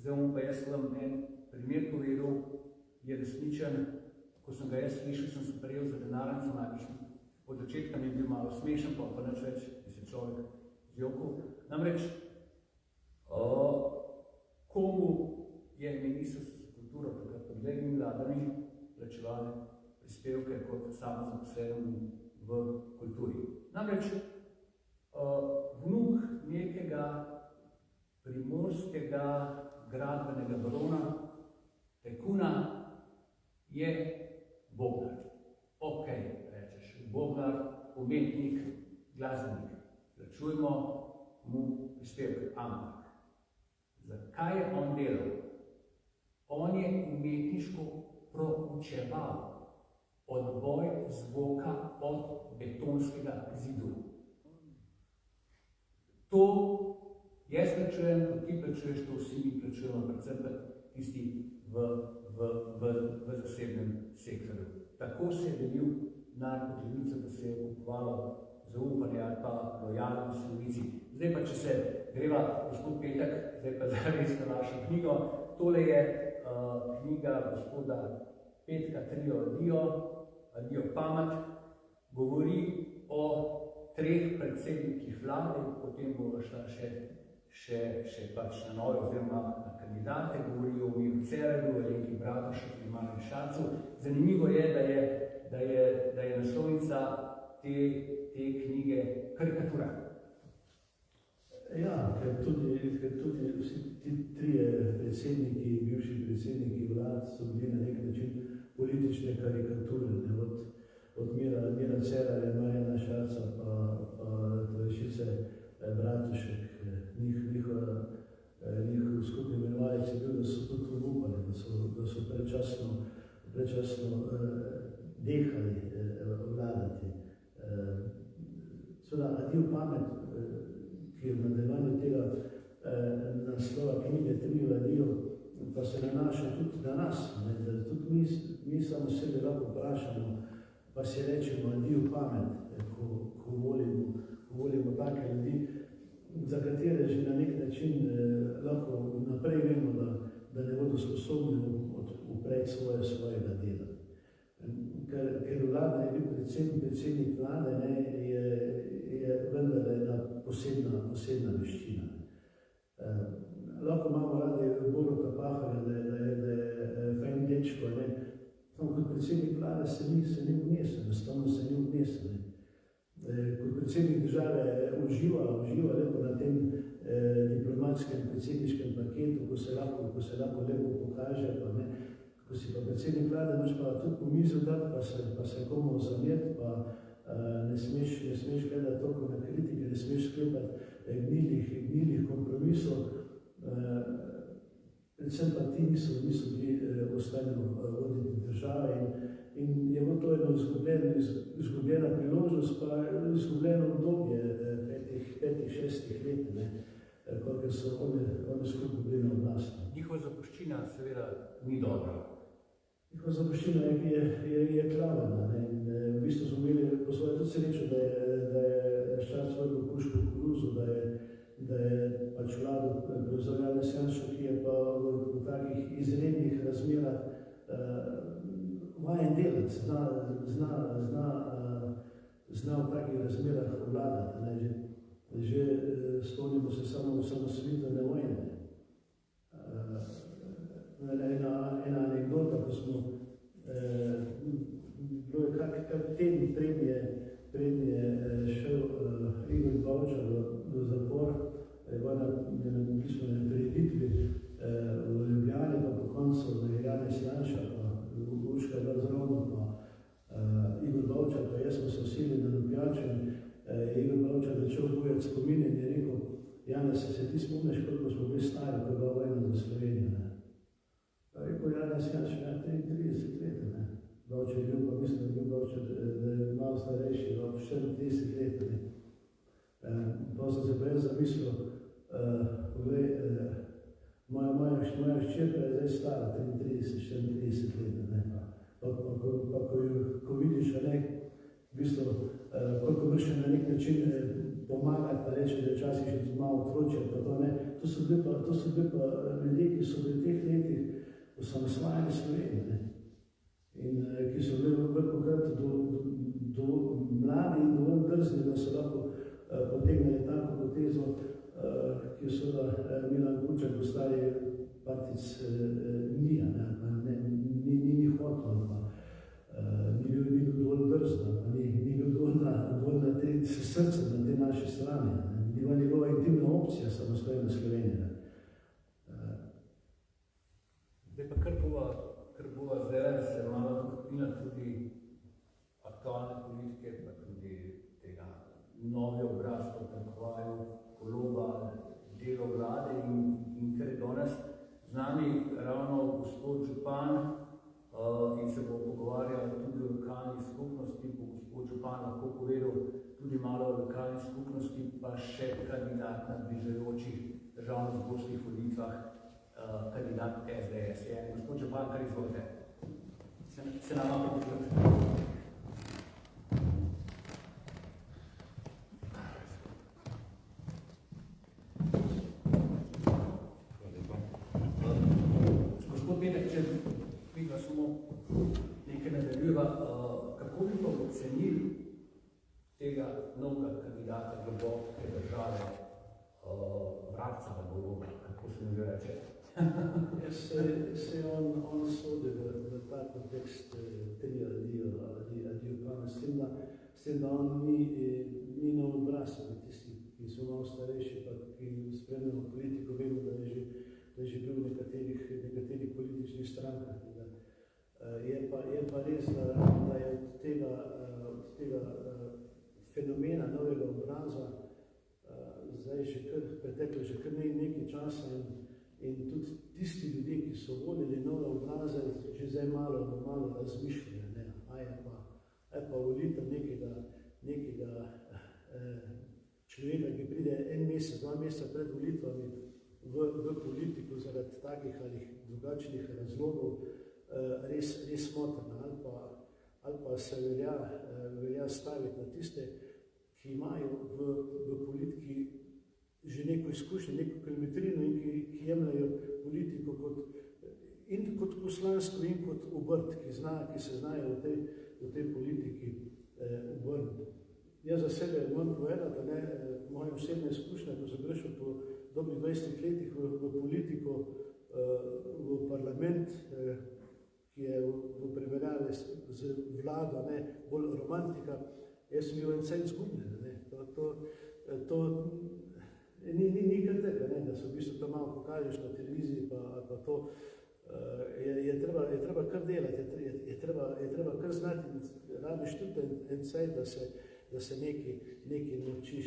Zdaj bom pa jaz vam en primer povedal, je resničen. Ko sem ga jaz slišal, sem se prejel za denarnico najbolj. Od začetka mi je bil malo smešen, pa nič več, bi se človek zjokal. Namreč, komu je ministrstvo za kulturo takrat pod levimi vladami plačevali prispevke kot samozaposlenemu v kulturi. Namreč, vnuk nekega primorskega gradbenega barona, tajkuna, je bobnar. Ok, rečeš, bobnar, umetnik, glasbenik. Plačujemo mu prispevke, ampak zakaj je on delal? On je umetniško proučeval. odboj zvoka od betonskega zidu. To jaz plačujem, kot ti plačuješ, to vsi mi plačujemo, predvsem pa tisti v zasebnem sektorju. Tako se je delil narod levice, da se je kupovalo zaupanje ali pa lojalnost levici. Zdaj pa, če se greva, gospod Petek, zdaj pa zares na vašo knjigo. Tole je knjiga gospoda Petka Trio Adijo pamet, govori o 3 predsednikih vlade, potem bo šla še pač na nove oziroma na kandidate, govori o Miru Cerarju, Alenki Bratušek in Marjanu Šarcu. Zanimivo je, da je naslovnica te knjige karikatura. Ja, ker tudi vsi ti 3 predsedniki, bivši predsedniki vlad so bili na nek način politične karikature, ne? Od Mira Cerarja, Marjana Šarca pa Tvršice Bratušek. Njihov skupni imenovalec je bil, da so tudi obupali, da so prečasno dehali vladati. Seveda, Adijo pamet, ki je v nadaljevanju tega naslova knjige Trio Adijo, pa se nanaša tudi na nas, da tudi mi samo sebe lahko vprašamo, pa si rečemo adijo pamet, ko volimo take ljudi, za katere že na nek način lahko naprej vemo, da ne bodo sposobni upreti svojega dela. Ker vlada je bil predsednik vlade, je vendar ena posebna veščina. Lahko imamo radi Boruta Pahorja, da je fajn dečko, kot predsednik vlade se ni vnesel, enostavno se ni vnesel. Kot predsednik države uživa lepo na tem diplomatskem predsedniškem paketu, ko se lahko lepo pokaže, ko si pa predsednik vlade, imaš pa tudi po mizo dati, pa se komu zameriti, pa ne smeš gledati toliko na kritike, ne smeš sklepati gnilih kompromisov, predvsem pa ti niso bili v stanju voditi države in je bilo to eno izgubljena priložnost, pa izgubljeno obdobje 5-6 let, koliko so oni skupaj bili na oblasti. Njihova zapuščina seveda ni dobra. Njihova zapuščina je klavena. V bistvu smo imeli po svoje tudi srečo, da je Šarc vrgel puško v koruzo, da je pač vlado prevzel Janez Janša, ki je pa v takih izrednih razmerah vajen delec, zna v takih razmerah vladati. Že spomnimo se samo osamosvojitvene vojne. Ena anekdota, ko smo bilo je kak teden prednje šel Igor Bavčar v zapor, mi smo na prireditvi v Ljubljani, pa po koncu Janez Janša, pa Urška Razrovno, pa Igor Bavčar, pa jaz smo se usedli na napijaču in Igor Bavčar začel bujati spomine in je rekel, Janez, se ti spomniš, koliko smo bili stari, ko je bila vojna za Slovenijo? Rekel Janez Janša, 33 let. Bavčar je bil, pa mislim, da je bil Bavčar, da je malo starejši, 34 let. Pa sem se prej zamislil, moja hčerka je zdaj stara, 33-34 let. Pa ko vidiš, v bistvu, koliko bi še na nek način pomagati, pa reči, da je včasih še malo otročje, pa to ne. To so bili pa ljudje, ki so v teh letih osamosvajali Slovenije. In ki so bili velikokrat do mladi in dovolj drzni, da so lahko potegnili tako potezo, ki je seveda Milan Kučan postali partic ni hotel, ni bil dovolj drzen, ni bil dovolj na te srce, na te naše strani. Ni bila njegova intimna opcija samostojna Slovenija. Zdaj pa kar bova zdaj se malo dotaknila tudi aktualne politike, pa tudi tega novi obraz po Tankovaju, Goloba, delo vlade in ker je danes z nami ravno gospod župan župan lahko povedal tudi malo o lokalni skupnosti, pa še kandidat na bližajočih državno-zborskih volitvah, kandidat SDS. Gospod župan, kar izvolite. Se nam lahko povedati. Če bi ga samo nekaj nadaljujeva, kako bi pa ocenili tega novega kandidata globoke države Vrabca na Goloba, kako se mi reče? Se on sodi v ta kontekst tega adiopana, s tem, da on ni nov obraz, tisti, ki so malo starejši, pa ki spremljamo politiko, vemo, da je že bil v nekaterih političnih strankah. Je pa res, da je od tega fenomena novega obraza zdaj preteklo že kar nekaj časa in tudi tisti ljudje, ki so vodili nove obraze, že zdaj malo razmišljajo. Je pa volitev nekega človeka, ki pride en mesec, 2 meseca pred volitvami v politiko zaradi takih ali drugačnih razlogov res smotrna ali pa se velja staviti na tiste, ki imajo v politiki že neko izkušnjo, neko kilometrino in ki jemljajo politiko kot poslanstvo in kot obrt, ki se znajo v tej politiki obrniti. Jaz za sebe moram povedati, da moja osebna izkušnja, ko sem prišel po dobrih 20 letih v politiko, v parlament, ki je v primerjavi z vlado bolj romantika, jaz sem bil en cel izgubljen. To ni kar tega, da se v bistvu to malo pokažeš na televiziji, pa to je treba kar delati, je treba kar znati, rabiš tudi en cel, da se nekaj naučiš.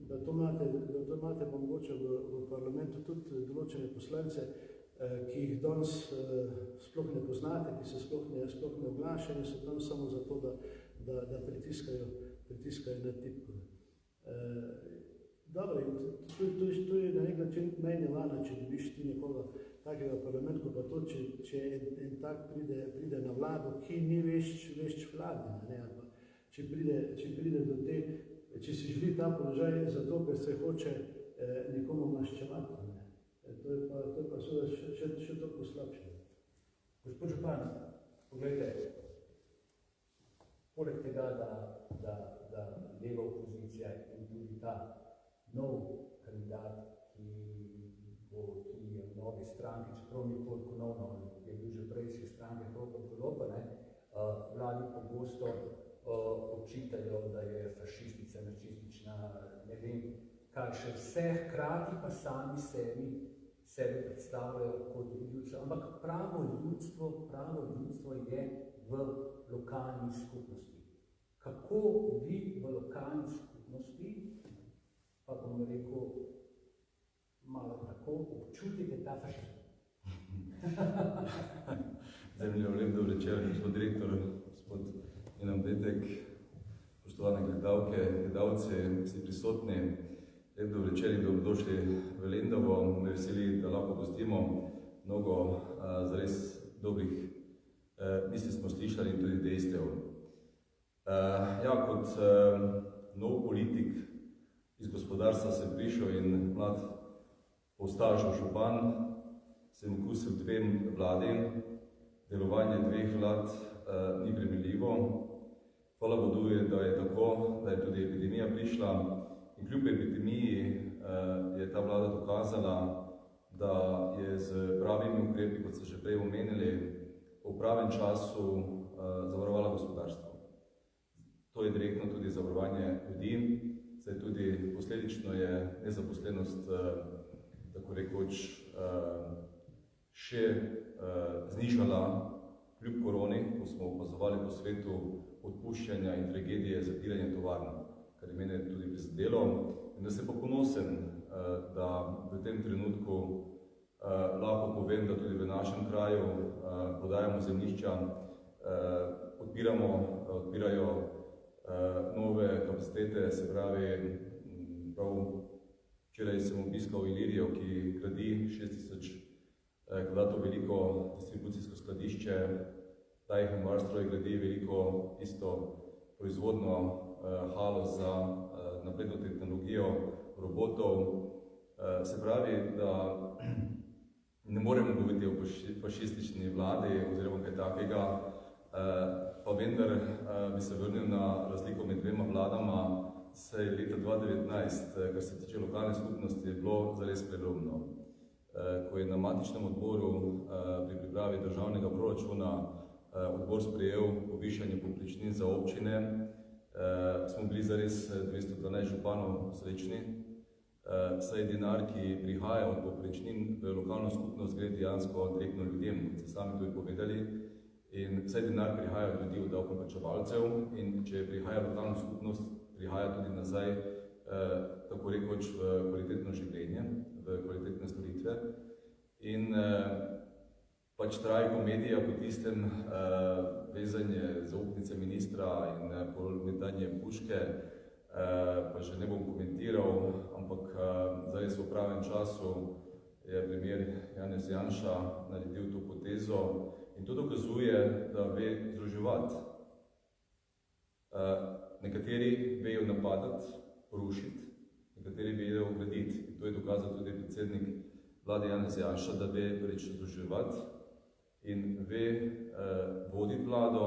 Da to imate mogoče v parlamentu tudi določene poslance, ki jih danes sploh ne poznate, ki se sploh ne oglašajo, so tam samo zato, da pritiskajo na tipko. Dobro, to je na nek način najnevarno, če dobiš ti nekoga takega parlamentu, pa to, če en tak pride na vlado, ki ni vešč vlade, če pride do te, če si želi ta položaj zato, ker se hoče nekomu maščevati. To je pa še toliko slabše. Gospod župan, pogledajte, poleg tega, da leva opozicija in tudi ta nov kandidat, ki je v novi stranki, čeprav ni toliko nov, je bil že prejšnji stranki Robert Golob, vladi pogosto očitajo, da je fašistica, nacistična, ne vem, kaj še vse, hkrati pa sami sebe predstavljajo kot ljudstvo. Ampak pravo ljudstvo je v lokalni skupnosti. Kako vi v lokalni skupnosti, pa bom rekel, malo tako, občutite ta fašizem? Zdaj mi lep večer, gospod direktor, gospod Milan Betek, spoštovane gledalke, gledalci, vsi prisotni. Lep večer in dobrodošli v Lendovo. Me veseli, da lahko gostimo mnogo zares dobrih misli smo slišali in tudi dejstev. Kot nov politik iz gospodarstva sem prišel in mlad postažil župan, sem okusil 2 vladi, delovanje 2 vlad ni primerljivo. Hvala Bogu, da je tako, da je tudi epidemija prišla in kljub epidemiji je ta vlada dokazala, da je z pravimi ukrepi, kot ste že prej omenili, v pravem času zavarovala gospodarstvo. To je direktno tudi zavarovanje ljudi, saj tudi posledično je nezaposlenost, tako rekoč, še znižala kljub koroni, ko smo opazovali po svetu odpuščanja in tragedije zapiranja tovarn, kar je mene tudi prizadelo. In da sem pa ponosen, da v tem trenutku lahko povem, da tudi v našem kraju prodajamo zemljišča, odpirajo nove kapacitete, se pravi, prav včeraj sem obiskal Ilirijo, ki gradi 6000 kvadratov veliko distribucijsko skladišče, Tajhen Varstroj gradi veliko isto proizvodno halo za napredno tehnologijo robotov. Se pravi, da ne moremo govoriti o fašistični vladi oziroma kaj takega, pa vendar bi se vrnil na razliko med dvema vladama, saj leta 2019, kar se tiče lokalne skupnosti, je bilo zares prelomno. Ko je na matičnem odboru pri pripravi državnega proračuna odbor sprejel povišanje povprečnin za občine, smo bili zares 212 županov srečni, saj denar, ki prihaja od povprečnin v lokalno skupnost, gre dejansko direktno ljudem, kot ste sami tudi povedali, in saj denar prihaja od ljudi, od davkoplačevalcev, in če prihaja v lokalno skupnost, prihaja tudi nazaj, tako rekoč, v kvalitetno življenje, v kvalitetne storitve. In pač tragikomedija po tistem vezanje zaupnice ministra in metanje puške, pa že ne bom komentiral, ampak zares v pravem času je premier Janez Janša naredil to potezo in to dokazuje, da ve združevati. Nekateri vejo napadati, rušiti, nekateri vejo graditi. In to je dokazal tudi predsednik vlade Janez Janša, da ve reči združevati in ve voditi vlado,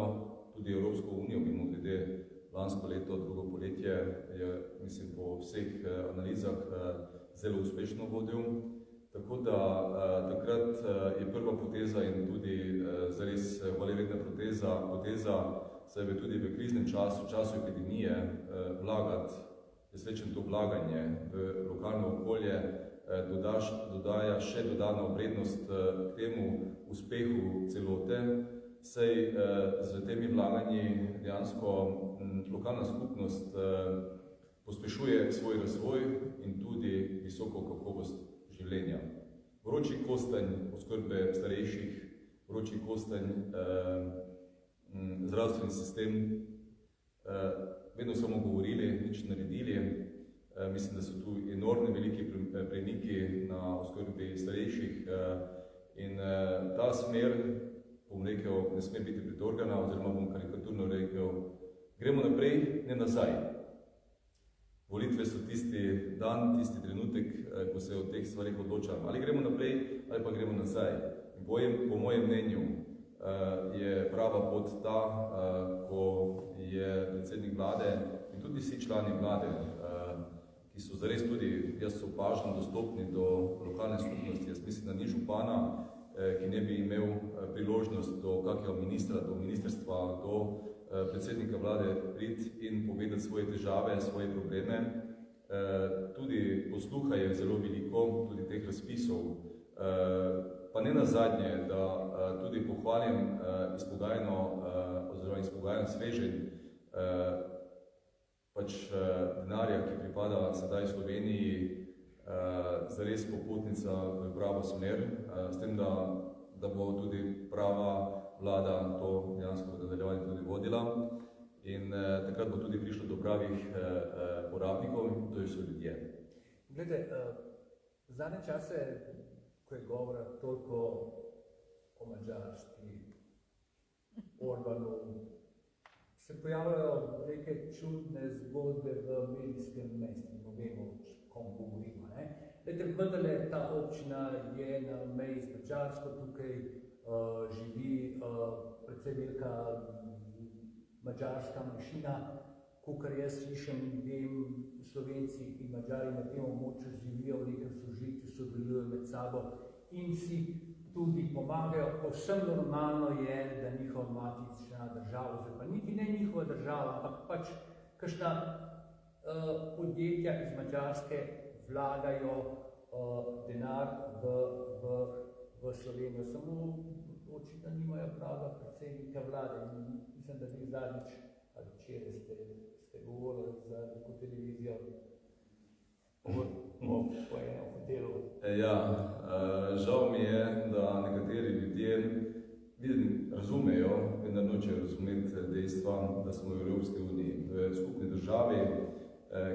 tudi Evropsko unijo, mimo glede lansko leto, drugo poletje, je, mislim, po vseh analizah zelo uspešno vodil. Tako da takrat je prva poteza in tudi zares hvalevredna poteza, saj bi tudi v kriznem času, času epidemije, vlagati, jaz rečem to vlaganje v lokalno okolje, dodaja še dodano vrednost k temu uspehu celote, saj z temi vlaganji dejansko lokalna skupnost pospešuje svoj razvoj in tudi visoko kakovost življenja. Vroči kostanj oskrbe starejših, vroči kostanj zdravstveni sistem, vedno samo govorili, nič naredili. Mislim, da so tu enormni veliki premiki na oskrbi starejših in ta smer, bom rekel, ne sme biti pritorgana, oziroma bom karikaturno rekel, gremo naprej, ne nazaj. Volitve so tisti dan, tisti trenutek, ko se o teh stvarih odločamo. Ali gremo naprej, ali pa gremo nazaj. Po mojem mnenju je prava pot ta, ko je predsednik vlade in tudi vsi člani vlade, ki so zares tudi, jaz opažam, dostopni do lokalne skupnosti. Jaz mislim, da ni župana, ki ne bi imel priložnost do kakega ministra, do ministrstva, do predsednika vlade priti in povedati svoje težave, svoje probleme. Tudi posluha je zelo veliko, tudi teh razpisov. Pa ne nazadnje, da tudi pohvalim izpogajan sveženj denarja, ki pripada sedaj Sloveniji, zares popotnica v pravo smer, s tem, da bo tudi prava vlada to dejansko v nadaljevanju tudi vodila in takrat bo tudi prišlo do pravih porabnikov in to so ljudje. Glede, zadnje čase, ko je govora toliko o Madžarski, Orbanu, se pojavljajo neke čudne zgodbe v medijskem mestu, ne vemo, o kom govorimo. Vendarle, ta občina je na meji z Madžarsko, tukaj živi precej velika madžarska manjšina, kakor jaz slišim in vem, Slovenci in Madžari na tem območju živijo v nekem sožitju, sodelujejo med sabo in si tudi pomagajo. Povsem normalno je, da njihova matična država, oziroma niti ne njihova država, ampak pač kakšna podjetja iz Madžarske vlagajo denar v Slovenijo. Samo očitno nimajo pravega predsednika vlade. Mislim, da vi zadnjič ali včeraj ste govorili za neko televizijo po enem hotelu. Ja, žal mi je, da nekateri ljudje razumejo, vendar nočejo razumeti dejstva, da smo v Evropski uniji, v skupni državi,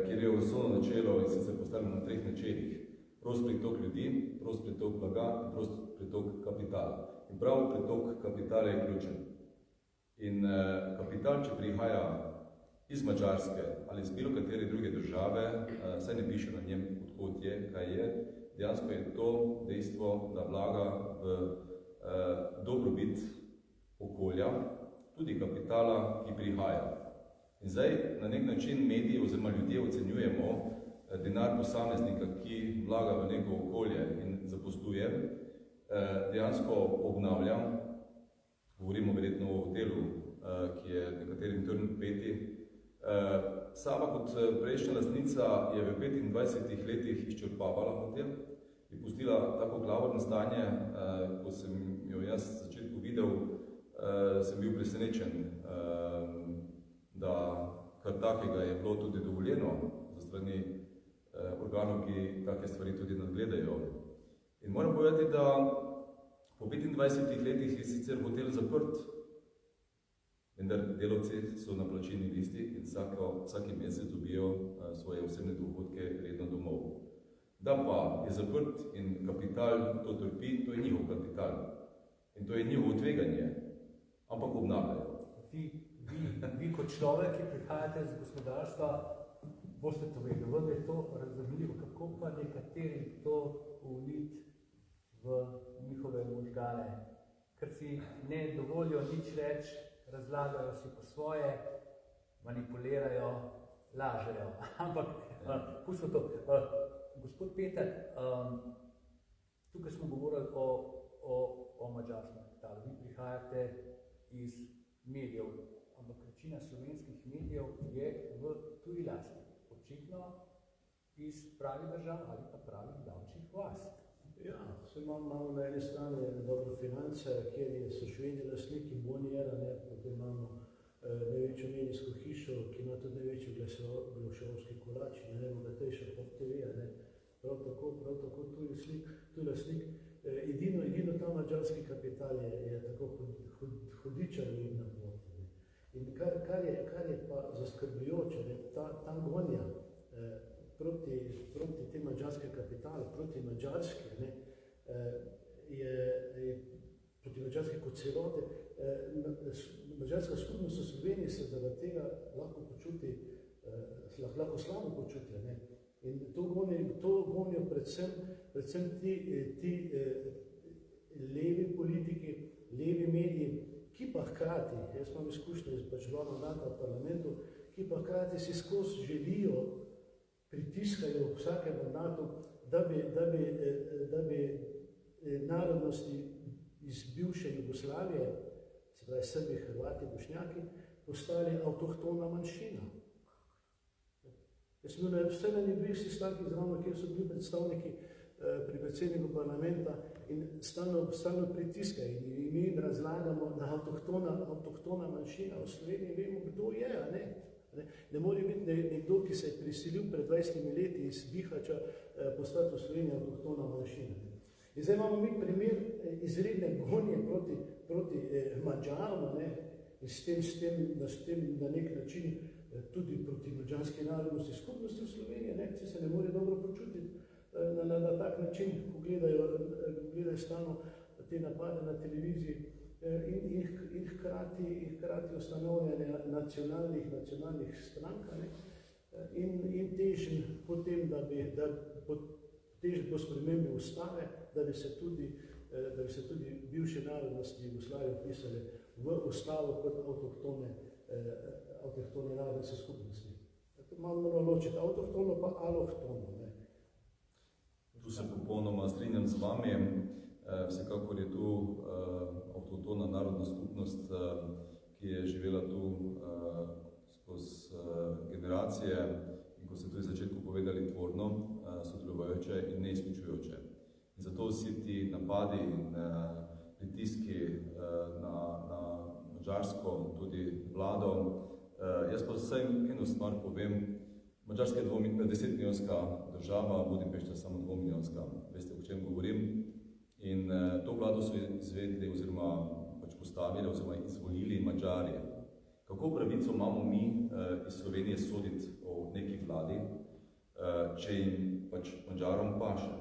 kjer je osnovno načelo in sicer postavljeno na 3 načelih. Prost pritok ljudi, prost pritok blaga in prost pritok kapitala. In prav pritok kapitala je ključen. In kapital, če prihaja iz Madžarske ali iz bilo katere druge države, saj ne piše na njem, odkot je, kaj je, dejansko je to dejstvo, da vlaga v dobrobit okolja, tudi kapitala, ki prihaja. In zdaj na nek način mediji oziroma ljudje ocenjujemo denar posameznika, ki vlaga v neko okolje in zaposluje, dejansko obnavljam, govorimo verjetno o hotelu, ki je nekaterim trn peti. Sama kot prejšnja lastnica je v 25 letih izčrpavala hotel in pustila tako klavrno stanje, ko sem jo jaz v začetku videl, sem bil presenečen, da kar takega je bilo tudi dovoljeno za strani organov, ki take stvari tudi nadgledajo. In moram povedati, da po 25 letih je sicer hotel zaprt, vendar delavci so na plačilni listi in vsaki mesec dobijo svoje osebne dohodke redno domov. Da pa je zaprt in kapital to trpi, to je njihov kapital. In to je njihovo tveganje, ampak obnavljajo. Vi kot človek, ki prihajate iz gospodarstva, boste to vedeli, vam je to razumljivo, kako pa nekaterim to vliti v njihove možgane, ker si ne dovolijo nič več, razlagajo si po svoje, manipulirajo, lažejo. Ampak, pustimo to. Gospod Peter, tukaj smo govorili o madžarskem kapitalu. Vi prihajate iz medijev, ampak večina slovenskih medijev je v tuji lasti. Očitno iz pravih držav ali pa pravih davčnih oaz. Ja, se imamo na eni strani dobro finance, kjer so švedni lastniki Bonniera, potem imamo največjo medijsko hišo, ki ima tudi največji glasovski kolač, najbogatejša Pop TV, prav tako tuj lastnik. Edino ta madžarski kapital je tako hudičen in na poti. In kar je pa zaskrbljujoče, ta gonja proti te madžarske kapitale, proti madžarske, proti madžarske kot celote, madžarska skupnost v Sloveniji se zaradi tega lahko počuti, lahko slabo počuti. In to gonijo predvsem ti levi politiki, levi mediji, ki pa hkrati, jaz imam izkušnje iz Barcelona mandata v parlamentu, ki pa hkrati si skozi želijo, pritiskajo v vsakem mandatu, da bi narodnosti iz bivše Jugoslavije, se pravi Srbi, Hrvati, Bošnjaki, postali avtohtona manjšina. Jaz sem bil vse na dveh sestankih zravno, kjer so bili predstavniki pri predsedniku parlamenta in stalno pritiskajo in mi jim razlagamo, da avtohtona manjšina v Sloveniji vemo, kdo je, a ne? Ne more biti nekdo, ki se je prisilil pred 20 leti iz Bihača postati v Sloveniji avtohtona manjšina. In zdaj imamo mi primer izredne gonje proti Madžarom, in s tem na nek način tudi proti madžarski narodnosti skupnosti v Sloveniji, ki se ne more dobro počutiti na tak način, ko gledajo stalno te napade na televiziji in hkrati ustanovljanje nacionalnih strank in težen potem, da težen po spremembi ustave, da bi se tudi bivše narodnosti Jugoslavije vpisali v ustavo kot avtohtone narodne skupnosti. Malo moramo ločiti avtohtono pa alohtono. Tu se popolnoma strinjam z vami. Vsekakor je tu avtohtona narodna skupnost, ki je živela tu skozi generacije in ko ste tudi začetku povedali tvorno, sodelujoče in neizključujoče. In zato vsi ti napadi in pritiski na madžarsko, tudi vlado. Jaz pa vsaj eno stvar povem, Madžarska je 10-milijonska država, Budimpešta samo 2-milijonska. Veste, o čem govorim? In to vlado so izvedli oziroma postavili oziroma izvolili Mađari. Kako pravico imamo mi iz Slovenije soditi o neki vladi, če jim pač Mađarom paše?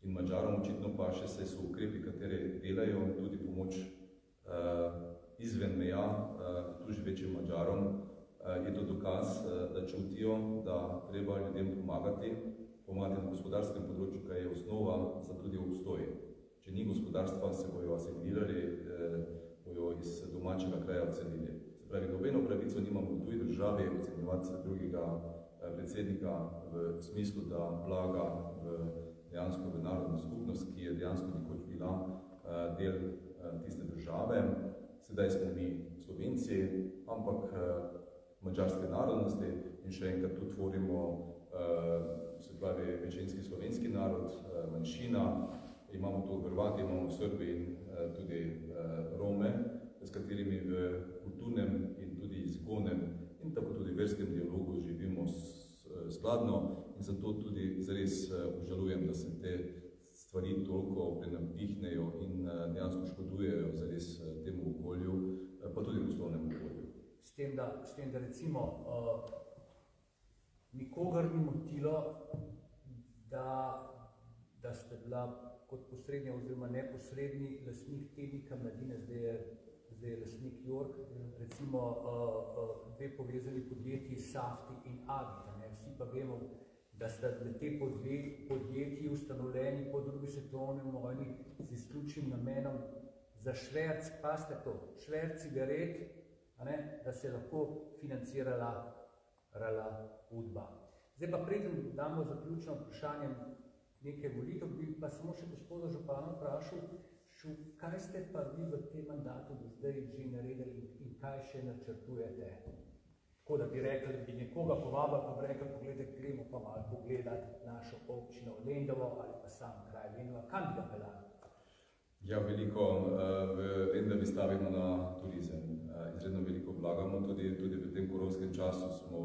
In Mađarom očitno paše, saj so ukrepi, katere delajo, tudi pomoč izven meja, tu živečim Mađarom, je to dokaz, da čutijo, da treba ljudem pomagati na gospodarskem področju, kaj je osnova za tudi obstoj. Če ni gospodarstva, se bojo asimilirali, bojo iz domačega kraja odselili. Se pravi, nobeno pravico nimamo v tuji državi ocenjevati drugega predsednika v smislu, da vlaga dejansko v narodno skupnost, ki je dejansko nekoč bila del tiste države. Sedaj smo mi Slovenci, ampak mađarske narodnosti in še enkrat tu tvorimo, se pravi, večinski slovenski narod, manjšina, imamo tu Hrvati, imamo Srbi in tudi Rome, s katerimi v kulturnem in tudi jezikovnem in tako tudi verskem dialogu živimo skladno in zato tudi zares obžalujem, da se te stvari toliko prenapihnejo in dejansko škodujejo zares temu okolju, pa tudi poslovnemu okolju. S tem, da recimo nikogar ni motilo, da ste bila kot posrednja oziroma neposredni lastnik tednika Mladine, zdaj je lastnik York, recimo dve povezani podjetji Safti in Agit. Vsi pa vemo, da sta te podjetji ustanovljeni po drugi svetovni vojni z izključnim namenom za šverc, pazite to, šverc cigaret, da se lahko financirala UDBA. Zdaj pa preden damo zaključno vprašanje nekaj volitev, bi pa samo še gospoda župana vprašal, kaj ste pa vi v tem mandatu do zdaj že naredili in kaj še načrtujete? Tako da bi rekli, da bi nekoga povabili, pa bi rekli, pogledajte, gremo pa malo pogledati našo občino Lendovo ali pa sam kraj Lendova, kam bi ga peljali? Ja, veliko v Lendavi stavimo na turizem. Izredno veliko vlagamo, tudi v tem koronskem času smo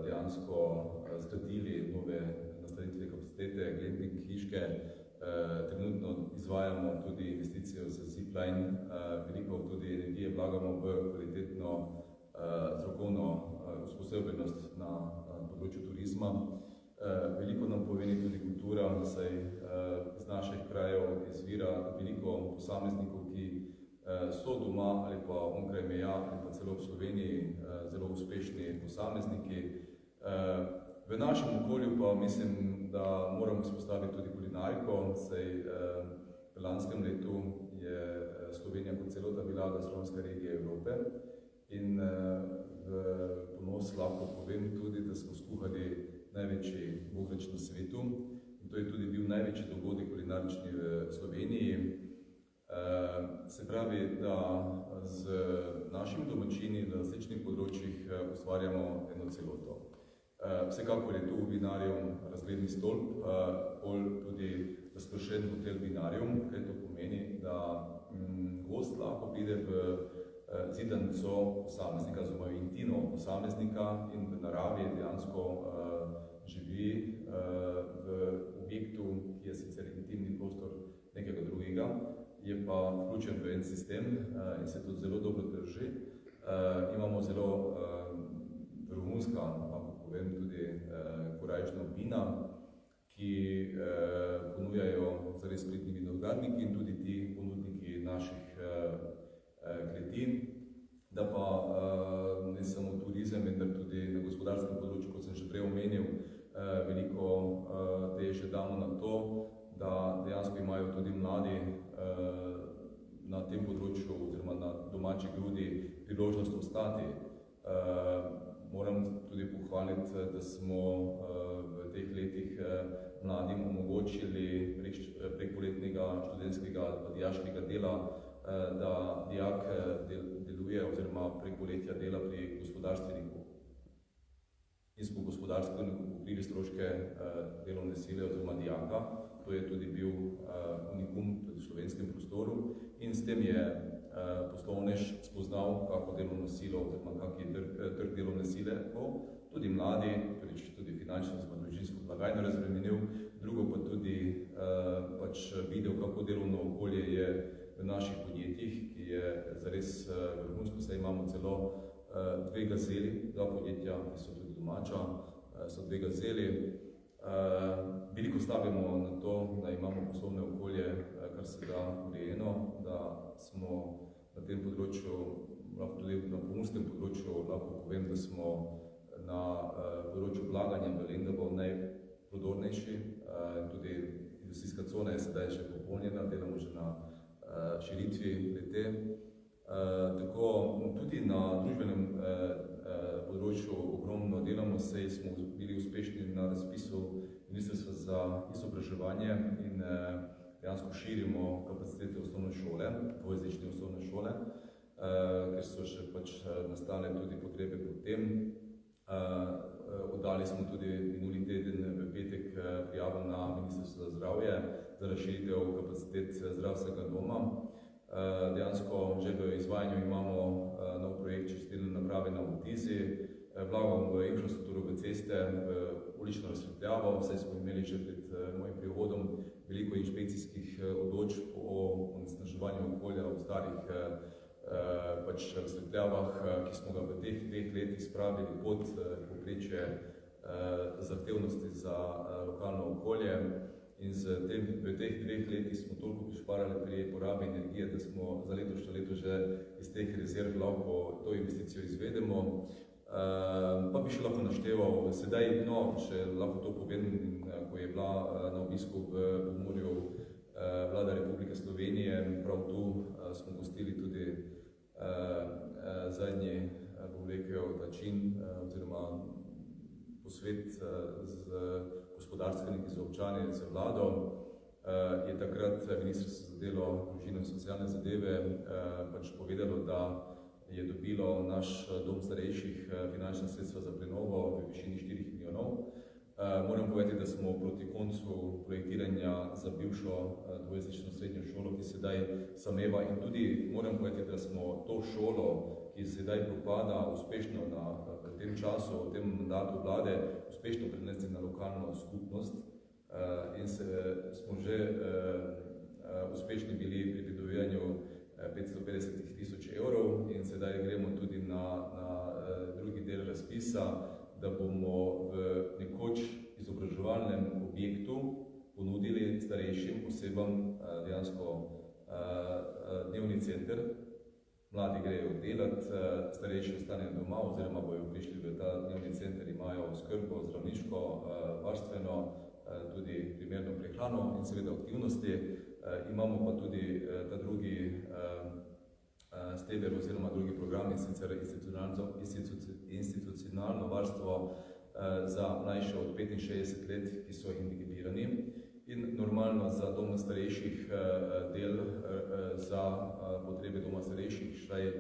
dejansko zgradili nove nastavitvene kapacitete, glamping hiške, trenutno izvajamo tudi investicijo za zipline, veliko tudi energije vlagamo v kvalitetno strokovno usposobljenost na področju turizma. Veliko nam pomeni tudi kultura, saj iz naših krajev izvira veliko posameznikov, ki so doma ali pa onkraj meja ali pa celo v Sloveniji zelo uspešni posamezniki. V našem okolju pa mislim, da moramo izpostaviti tudi kulinariko, saj v lanskem letu je Slovenija kot celota bila gastronomska regija Evrope in v ponos lahko povem tudi, da smo skuhali največji bograč na svetu in to je tudi bil največji dogodek kulinarični v Sloveniji. Se pravi, da z našimi domačini na različnih področjih ustvarjamo eno celoto. Vsekakor je tu vinarjev razgledni stolp, bolj tudi razprošen hotel vinarjev, kaj to pomeni, da gost lahko pride v zidanico posameznika, oziroma intino posameznika in v naravi dejansko živi v objektu, ki je sicer intimni prostor nekega drugega, je pa vključen v en sistem in se tudi zelo dobro drži. Imamo zelo romunska, ampak povem tudi korajžna vina, ki ponujajo zares spretni vinogradniki in tudi ti ponudniki naših kleti, da pa ne samo turizem, vendar tudi na gospodarskem področju, kot sem že prej omenil, veliko teže damo na to, da dejansko imajo tudi mladi na tem področju oziroma na domači grudi priložnost ostati. Moram tudi pohvaliti, da smo v teh letih mladim omogočili prek poletnega študentskega ali pa dijaškega dela, da dijak deluje oziroma prek poletja dela pri gospodarstveniku. In smo gospodarstveniku pokrili stroške delovne sile oziroma dijaka. To je tudi bil unikum v slovenskem prostoru in s tem je poslovnež spoznal, kako delovno silo oziroma kak je trg delovne sile, tudi mladi, tudi finančno oziroma družinsko blagajno razbremenil, drugo pa tudi videl, kako delovno okolje je v naših podjetjih, ki je zares vrhunsko, saj imamo celo 2 gazeli, 2 podjetja, ki so tudi domača, so 2 gazeli. Veliko stavimo na to, da imamo poslovne okolje, kar se da urejeno, da smo na tem področju, lahko tudi na pomorskem področju, lahko povem, da smo na področju vlaganja v Lendavo najprodornejši. Tudi industrijska cona je sedaj že popolnjena, delamo že na širitvi lete. Tako tudi na družbenem področju ogromno delamo, saj smo bili uspešni na razpisu Ministrstva za izobraževanje in dejansko širimo kapacitete osnovne šole, dvojezične osnovne šole, ker so še nastale tudi potrebe po tem. Oddali smo tudi minuli teden v petek prijavo na Ministrstvo za zdravje za razširitev kapacitet zdravstvenega doma. Dejansko že v izvajanju imamo nov projekt čistilne naprave na Motizi, vlagamo v infrastrukturo, v ceste, v ulično razsvetljavo, saj smo imeli že pred mojim prihodom veliko inšpekcijskih odločb o onesnaževanju okolja v starih razsvetljavah, ki smo ga v teh 2 letih spravili pod povprečje zahtevnosti za lokalno okolje. In v teh 2 letih smo toliko prišparali pri porabi energije, da smo za letošnje leto že iz teh rezerv lahko to investicijo izvedemo. Pa bi še lahko našteval, sedaj, še lahko to povem, ko je bila na obisku v Pomurju Vlada Republike Slovenije, prav tu smo gostili tudi zadnji, bom rekel, način oziroma posvet z gospodarstveniki, z občani, z vlado. Je takrat Ministrstvo za delo, družino in socialne zadeve povedalo, da je dobilo naš dom starejših finančna sredstva za prenovo v višini 4 milijonov. Moram povedati, da smo proti koncu projektiranja za bivšo dvojezično srednjo šolo, ki sedaj sameva, in tudi moram povedati, da smo to šolo, ki sedaj propada, uspešno v tem času, v tem mandatu vlade, uspešno prenesli na lokalno skupnost in smo že uspešni bili pri pridobivanju 550 000 evrov in sedaj gremo tudi na drugi del razpisa, da bomo v nekoč izobraževalnem objektu ponudili starejšim osebam dejansko dnevni center. Mladi grejo delati, starejši ostanejo doma oziroma bojo prišli v ta dnevni center, imajo oskrbo zdravniško, varstveno, tudi primerno prehrano in seveda aktivnosti. Imamo pa tudi ta drugi steber oziroma drugi program, in sicer institucionalno varstvo za mlajše od 65 let, ki so hendikepirani, in normalno za dom starejših del za potrebe doma starejših, štaj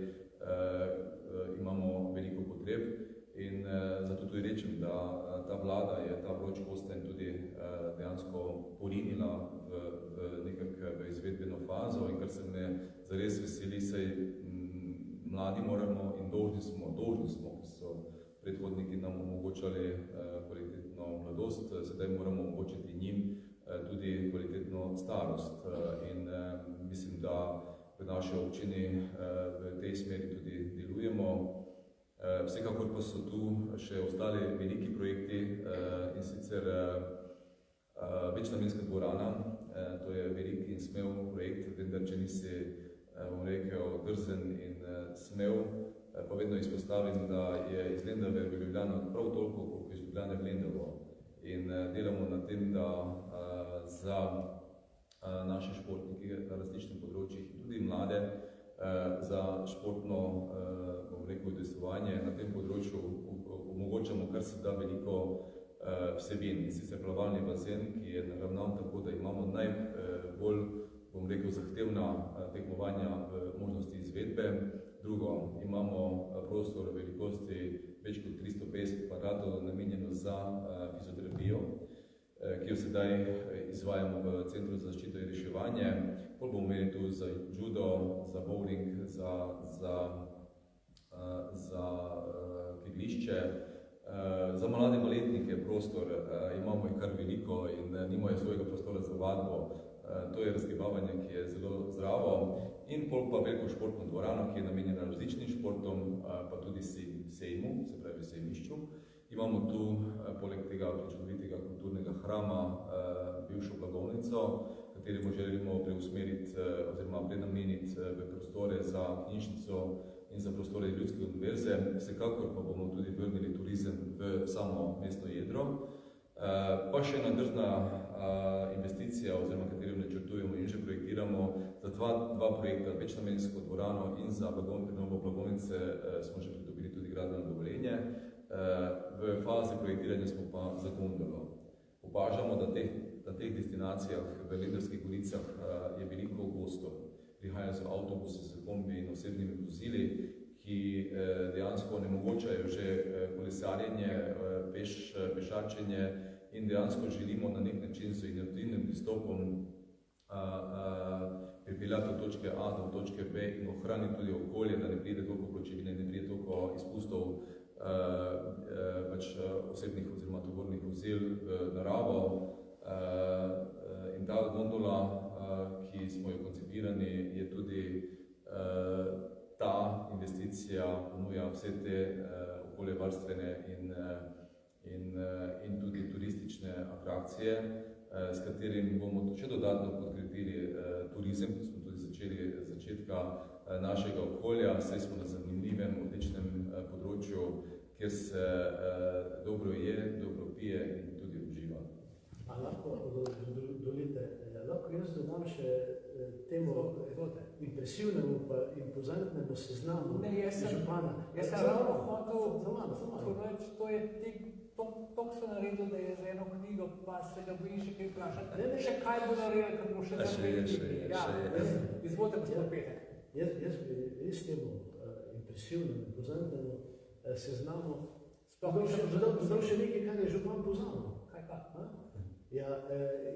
imamo veliko potreb in zato tudi rečem, da ta vlada je ta vroč kostanj tudi dejansko porinila v izvedbeno fazo, in kar se me zares veseli, saj mladi moramo in dolžni smo, ker so predhodniki nam omogočali kvalitetno mladost, sedaj moramo omogočiti njim tudi kvalitetno starost. In mislim, da v naši občini v tej smeri tudi delujemo. Vsekakor pa so tu še ostali veliki projekti, in sicer večnamenska dvorana, to je velik in smel projekt, vendar če nisi, bom rekel, drzen in smel, pa vedno izpostavim, da je iz Lendave v Ljubljano prav toliko, koliko iz Ljubljane v Lendavo. In delamo na tem, da za naše športnike na različnih področjih, tudi mlade, za športno, bom rekel, udejstvovanje na tem področju omogočamo kar se da veliko vsebin. In sicer plavalni bazen, ki je naravnan tako, da imamo najbolj, bom rekel, zahtevna tekmovanja v možnosti izvedbe. Drugo, imamo prostor velikosti več kot 350 kvadratov namenjeno za fizioterapijo, ki jo sedaj izvajamo v Centru za zaščito in reševanje. Bolj bomo imeli tu za judo, za bowling, za kegljišče. Za mlade baletnike prostor imamo kar veliko in nimajo svojega prostora za vadbo. To je razgibavanje, ki je zelo zdravo. in pol pa veliko športno dvorano, ki je namenjena različnim športom, pa tudi sejmu, se pravi sejmišču. Imamo tu, poleg tega čudovitega kulturnega hrama, bivšo blagovnico, kateremu želimo preusmeriti oziroma prenameniti v prostore za knjižnico in za prostore Ljudske univerze. Vsekakor pa bomo tudi vrnili turizem v samo mestno jedro. Pa še ena drzna investicija, oziroma katero načrtujemo in že projektiramo, za dva projekta, večnamensko dvorano in za prenovo blagovnice smo že pridobili tudi gradbeno dovoljenje. V fazi projektiranja smo pa za gondolo. Opažamo, da na teh destinacijah v Lendarskim goricah je veliko gostov. Prihajajo z avtobusi, z kombi in osebnimi vozili, ki dejansko onemogočajo že kolesarjenje, pešačenje in dejansko želimo na nek način z inovativnim pristopom pripeljati od točke A do točke B in ohraniti tudi okolje, da ne pride toliko pločevine, ne pride toliko izpustov osebnih oziroma tovornih vozil v naravo. In ta gondola, ki smo jo koncipirani, je tudi ta investicija, ponuja vse te okoljevarstvene in tudi turistične atrakcije, s katerimi bomo še dodatno podkrepili turizem, kot smo tudi začeli z začetka našega okolja, saj smo na zanimivem, odličnem področju, kjer se dobro je, dobro pije in tudi uživa. A lahko dolite, lahko jaz dodam še temu impresivnemu pa impozantnemu seznamu župana. Jaz sem ravno hotel reči, to je tok so naredil, da je za eno knjigo, pa se ga boji še kaj vprašati. Še kaj bo naredil, ker bo še naprej. Izvolite, gospod Petek. Jaz bi res temu impresivnemu, impozantnemu seznamu zdal še nekaj, kar je župan poznal. Kaj pa? Ja,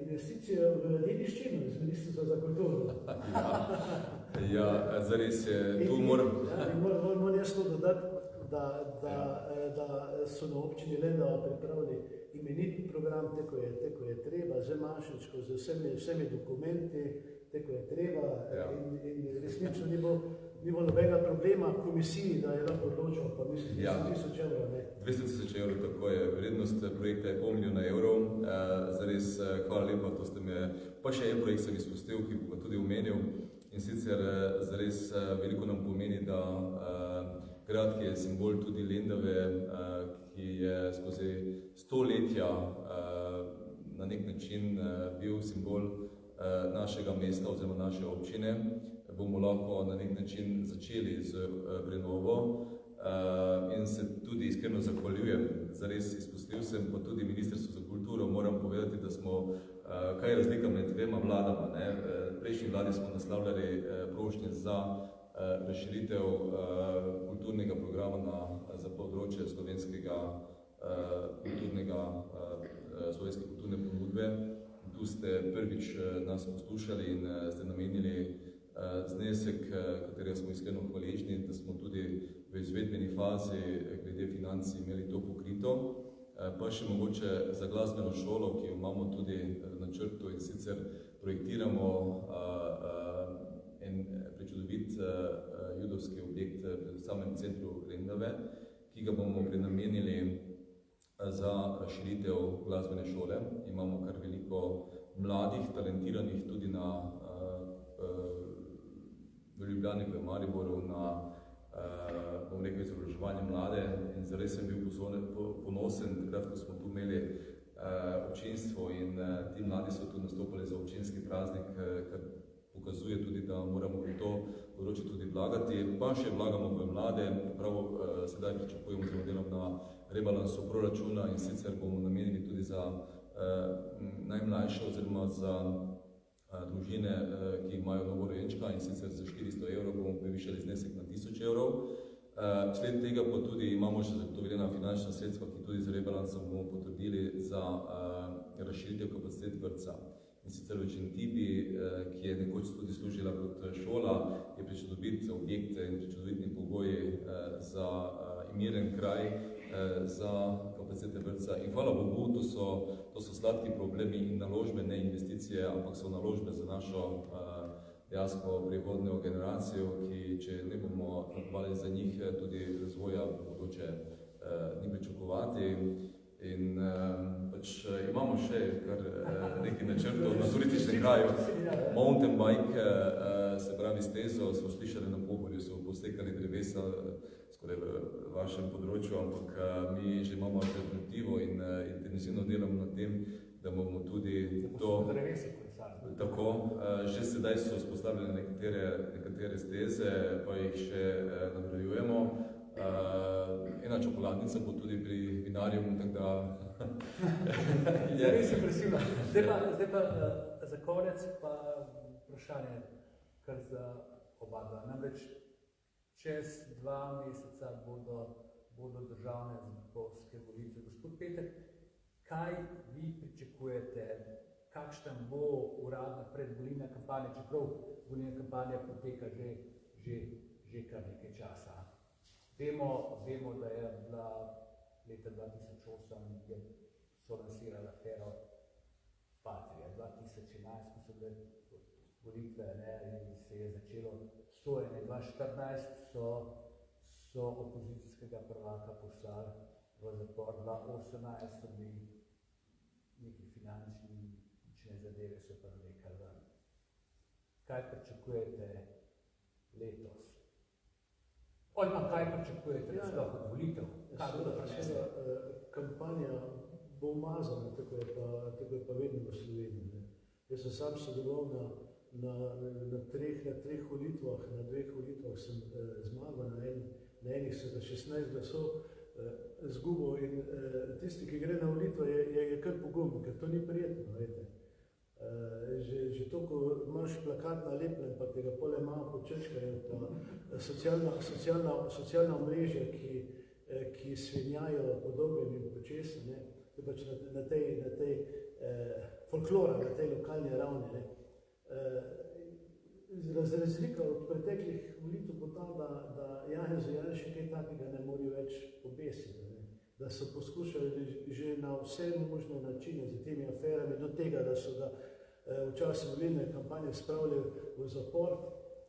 investicija v dediščino iz Ministrstva za kulturo. Ja, zares je, tu moram... Moram jaz to dodati, da so na občini Lendava pripravili imenitni program, tako je treba, z Mašičko, z vsemi dokumenti, tako je treba in resnično ni bilo nobenega problema komisiji, da je lahko odločil, pa mislim, 200 000 evrov, ne? 200 000 evrov, tako je. Vrednost projekta je 500 000 evrov. Zares, hvala lepa, to ste me... Pa še en projekt sem izpustil, ki bo tudi omenil. In sicer zares veliko nam pomeni, da grad, ki je simbol tudi Lendave, ki je skozi stoletja na nek način bil simbol našega mesta oziroma naše občine, bomo lahko na nek način začeli z prenovo in se tudi iskreno zahvaljujem. Zares izpustil sem, pa tudi Ministrstvo za kulturo moram povedati, da smo, kaj je razlika med dvema vladama. V prejšnji vladi smo naslavljali prošnje za razširitev kulturnega programa za področje slovenske kulturne ponudbe. Tu ste prvič nas poslušali in ste namenili znesek, katerega smo iskreno hvaležni, da smo tudi v izvedbeni fazi glede financ imeli to pokrito. Pa še mogoče za glasbeno šolo, ki jo imamo tudi v načrtu, in sicer projektiramo en prečudovit judovski objekt v samem centru Lendave, ki ga bomo prenamenili za razširitev glasbene šole. Imamo kar veliko mladih, talentiranih tudi v Ljubljani, v Mariboru, na izobraževanje mlade, in zares sem bil ponosen, takrat, ko smo tu imeli občinstvo in ti mladi so tu nastopali za občinski praznik, kar pokazuje tudi, da moramo v to področje tudi vlagati. Pa še vlagamo v mlade, prav sedaj pričakujemo zelo delam na rebalansu proračuna, in sicer bomo namenili tudi za najmlajše oziroma za družine, ki imajo novorojenčka, in sicer za 400 evrov bomo previšali znesek na 1000 evrov. Sled tega pa tudi imamo še zagotovljena finančna sredstva, ki tudi z rebalansom bomo potrdili za razširitev kapacitet vrtca. In sicer v Čentibi, ki je nekoč tudi služila kot šola, je prečudoviti objekte in prečudovitni pogoji za miren kraj, za kapacitete vrtca. In hvala Bogu, to so sladki problemi in naložbe, ne investicije, ampak so naložbe za dejansko prihodnjo generacijo, ki če ne bomo napravili za njih tudi razvoja bodoče ni pričakovati. In pač imamo še kar nekaj načrtov na turističnem kraju. Mountain bike, se pravi stezo, smo slišali na Pohorju, so posekali drevesa skoraj v vašem področju, ampak mi že imamo alternativo in intenzivno delamo na tem, da bomo tudi to tako. Že sedaj so vzpostavljene nekatere steze, pa jih še nadaljujemo. Ena čokoladnica bo tudi pri vinarju, tako da... Res impresivno. Zdaj pa za konec pa vprašanje, kar za oba dva. Namreč čez 2 meseca bodo državne zborske volitve. Gospod Petek, kaj vi pričakujete, kakšna bo uradna predvolilna kampanja, čeprav volilna kampanja poteka že kar nekaj časa? Vemo, da je bila leta 2008 so lansirala afero Patria. 2011, ko so bile volitve, in se je začelo sojenje. 2014 so opozicijskega prvaka poslali v zapor. 2018 so bili neki finančne zadeve so pa nekaj ven. Kaj pričakujete letos? Kaj pričakujete sploh od volitev? Kampanja bo umazana, tako je pa vedno v Sloveniji. Jaz sem sam sodeloval na treh volitvah, na 2 volitvah sem zmagal, na enih se za 16 glasov zgubil in tisti, ki gre na volitve, je kar pogumno, ker to ni prijetno, veste. Že to, ko imaš plakat nalepljen, pa tega pole malo počečkajo, pa socialna omrežja, ki svinjajo podoben in počesi, pač na tej folklora, na tej lokalni ravni. Razlika od preteklih volitev bo ta, da Janez Janša kaj takega ne more več obesiti. Da so poskušali že na vse možne načine z temi aferami, do tega, da so ga v času volilne kampanje spravili v zapor.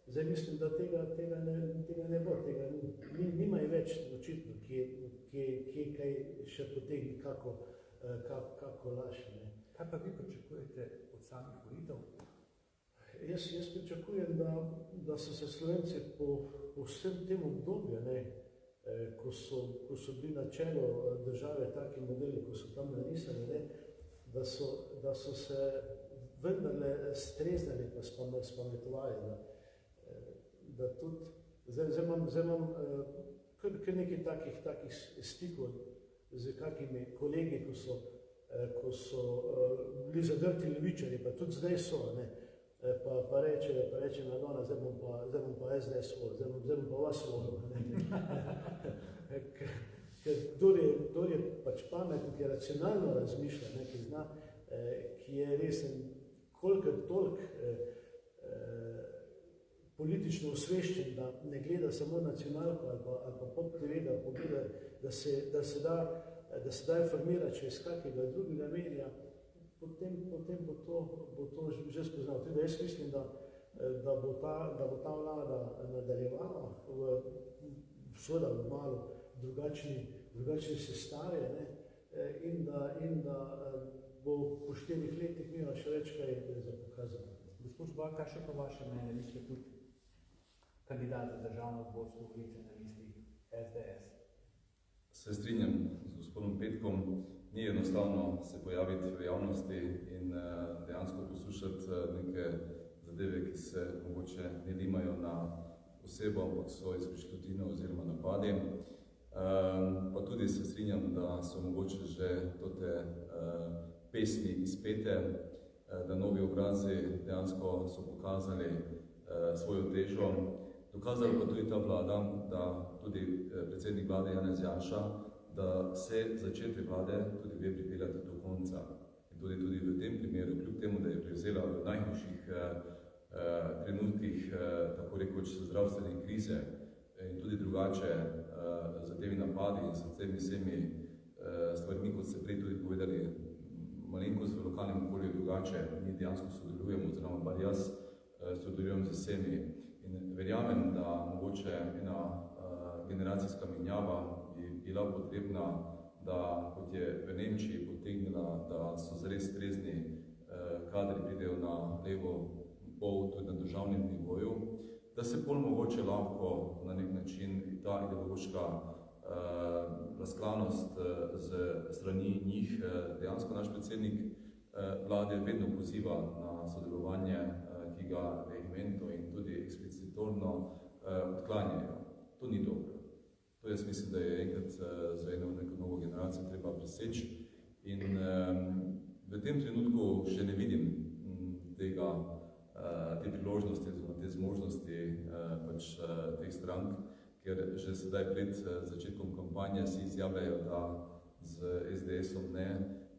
Zdaj mislim, da tega ne bo, tega nimajo več očitno, kje kaj še potegni, kako laž. Kaj pa vi pričakujete od samih volitev? Jaz pričakujem, da so se Slovenci po vsem tem obdobju, ko so bili na čelu države taki modeli, ko so tam narisali, da so se vendarle streznali pa spametovali, da tudi, zdaj imam kar nekaj takih stikov z kakimi kolegi, ko so bili zadrti levičarji, pa tudi zdaj so, pa reče Madonna, zdaj bom pa SDS volil, zdaj bom pa vas volil. Ker kdor je pač pameten, ki racionalno razmišlja, ki zna, ki je resen kolikor toliko politično osveščen, da ne gleda samo nacionalko ali pa pop TV, da pogleda, da se da informirati čez kakega drugega medija, potem bo to že spoznal. Tudi jaz mislim, da bo ta vlada nadaljevala seveda v malo drugačni sestavi, in da bo po 4 letih imela še več kaj za pokazati. Gospod Žbak, kaj še pa vaše mnenje? Vi ste tudi kandidat za državno zborsko volitve na listi SDS. Se strinjam z gospodom Petkom, ni enostavno se pojaviti v javnosti in dejansko poslušati neke zadeve, ki se mogoče ne limajo na osebo, ampak so izmišljotine oziroma napadi. Pa tudi se strinjam, da so mogoče že te pesmi izpete, da novi obrazi dejansko so pokazali svojo težo. Dokazala pa tudi ta vlada, da tudi predsednik vlade Janez Janša, da se začetek vlade tudi ve pripeljati do konca. In tudi v tem primeru, kljub temu, da je prevzela v najhujših trenutkih, tako rekoč zdravstvene krize in tudi drugače za temi napadi in za temi vsemi stvarmi, kot ste prej tudi povedali, malenkost v lokalnem okolju drugače, mi dejansko sodelujemo, oziroma bar jaz sodelujem z vsemi. In verjamem, da mogoče ena generacijska menjava bi bila potrebna, da kot je v Nemčiji potegnila, da so zares strezni kadri pridejo na levo pol, tudi na državnem nivoju, da se pol mogoče lahko na nek način ta ideološka razklanost z strani njih, dejansko naš predsednik vlade vedno poziva na sodelovanje, ki ga vehementno in tudi eksplicitorno odklanjajo. To ni dobro. To jaz mislim, da je enkrat za eno neko novo generacijo treba preseči. In v tem trenutku še ne vidim te priložnosti, te zmožnosti teh strank, ker že sedaj pred začetkom kampanje si izjavljajo, da z SDS-om ne.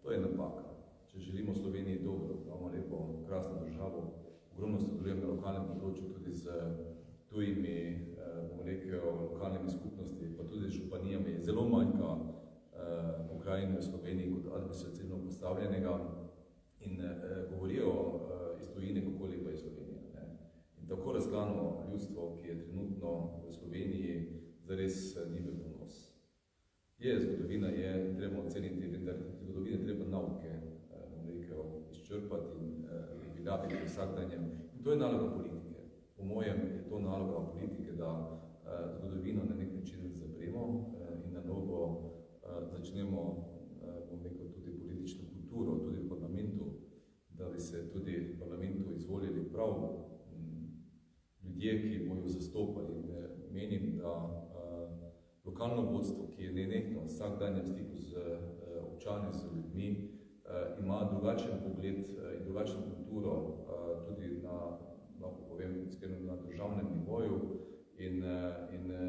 To je napaka. Če želimo Sloveniji dobro, imamo lepo, krasno državo, ogromno sodelujem na lokalnem področju tudi z tujimi, lokalnimi skupnosti, pa tudi z županijami. Zelo manjka pokrajine v Sloveniji kot administrativno postavljenega in govorijo iz tujine, kako lepa je Slovenija. Ne? In tako razklano ljudstvo, ki je trenutno v Sloveniji, zares ni v ponos. Zgodovina je, treba oceniti, vendar zgodovine treba nauke izčrpati in uveljaviti v vsakdanjem. In to je naloga politike. Po mojem je to naloga politike, da zgodovino na nek način zapremo in na novo začnemo tudi politično kulturo, tudi v parlamentu, da bi se tudi v parlamentu izvolili prav ljudje, ki bojo zastopali. Menim, da lokalno vodstvo, ki je nenehno vsak danjem stiku z občani, z ljudmi, ima drugačen pogled in drugačno kulturo tudi na, lahko povem, na državnem nivoju in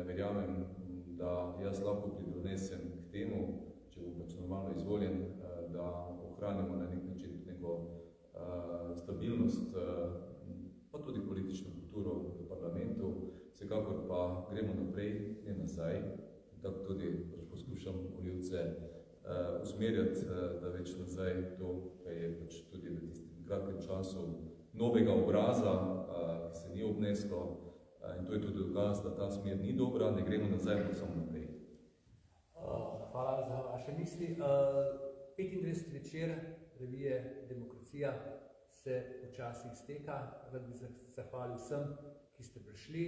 verjamem, da jaz lahko pridonesem k temu, če bom pač normalno izvoljen, da ohranimo na nek način neko stabilnost, pa tudi politično kulturo v parlamentu, vsekakor pa gremo naprej, ne nazaj, tako tudi poskušam volivce usmerjati, da več nazaj to, kar je pač tudi v tistem kratkem času novega obraza, ki se ni obneslo, in to je tudi dokaz, da ta smer ni dobra, ne gremo nazaj, pa samo naprej. Hvala za vaše misli. 25. večer revije Demokracija se počasi izteka. Rad bi zahvalil vsem, ki ste prišli.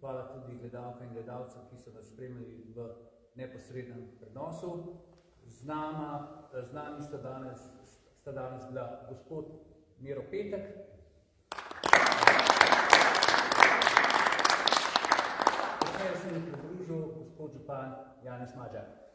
Hvala tudi gledalkam in gledalcem, ki so nas spremljali v neposrednem prenosu. Z nami sta danes bila gospod Miro Petek, kasneje se mi pridružil gospod župan Janez Madžar.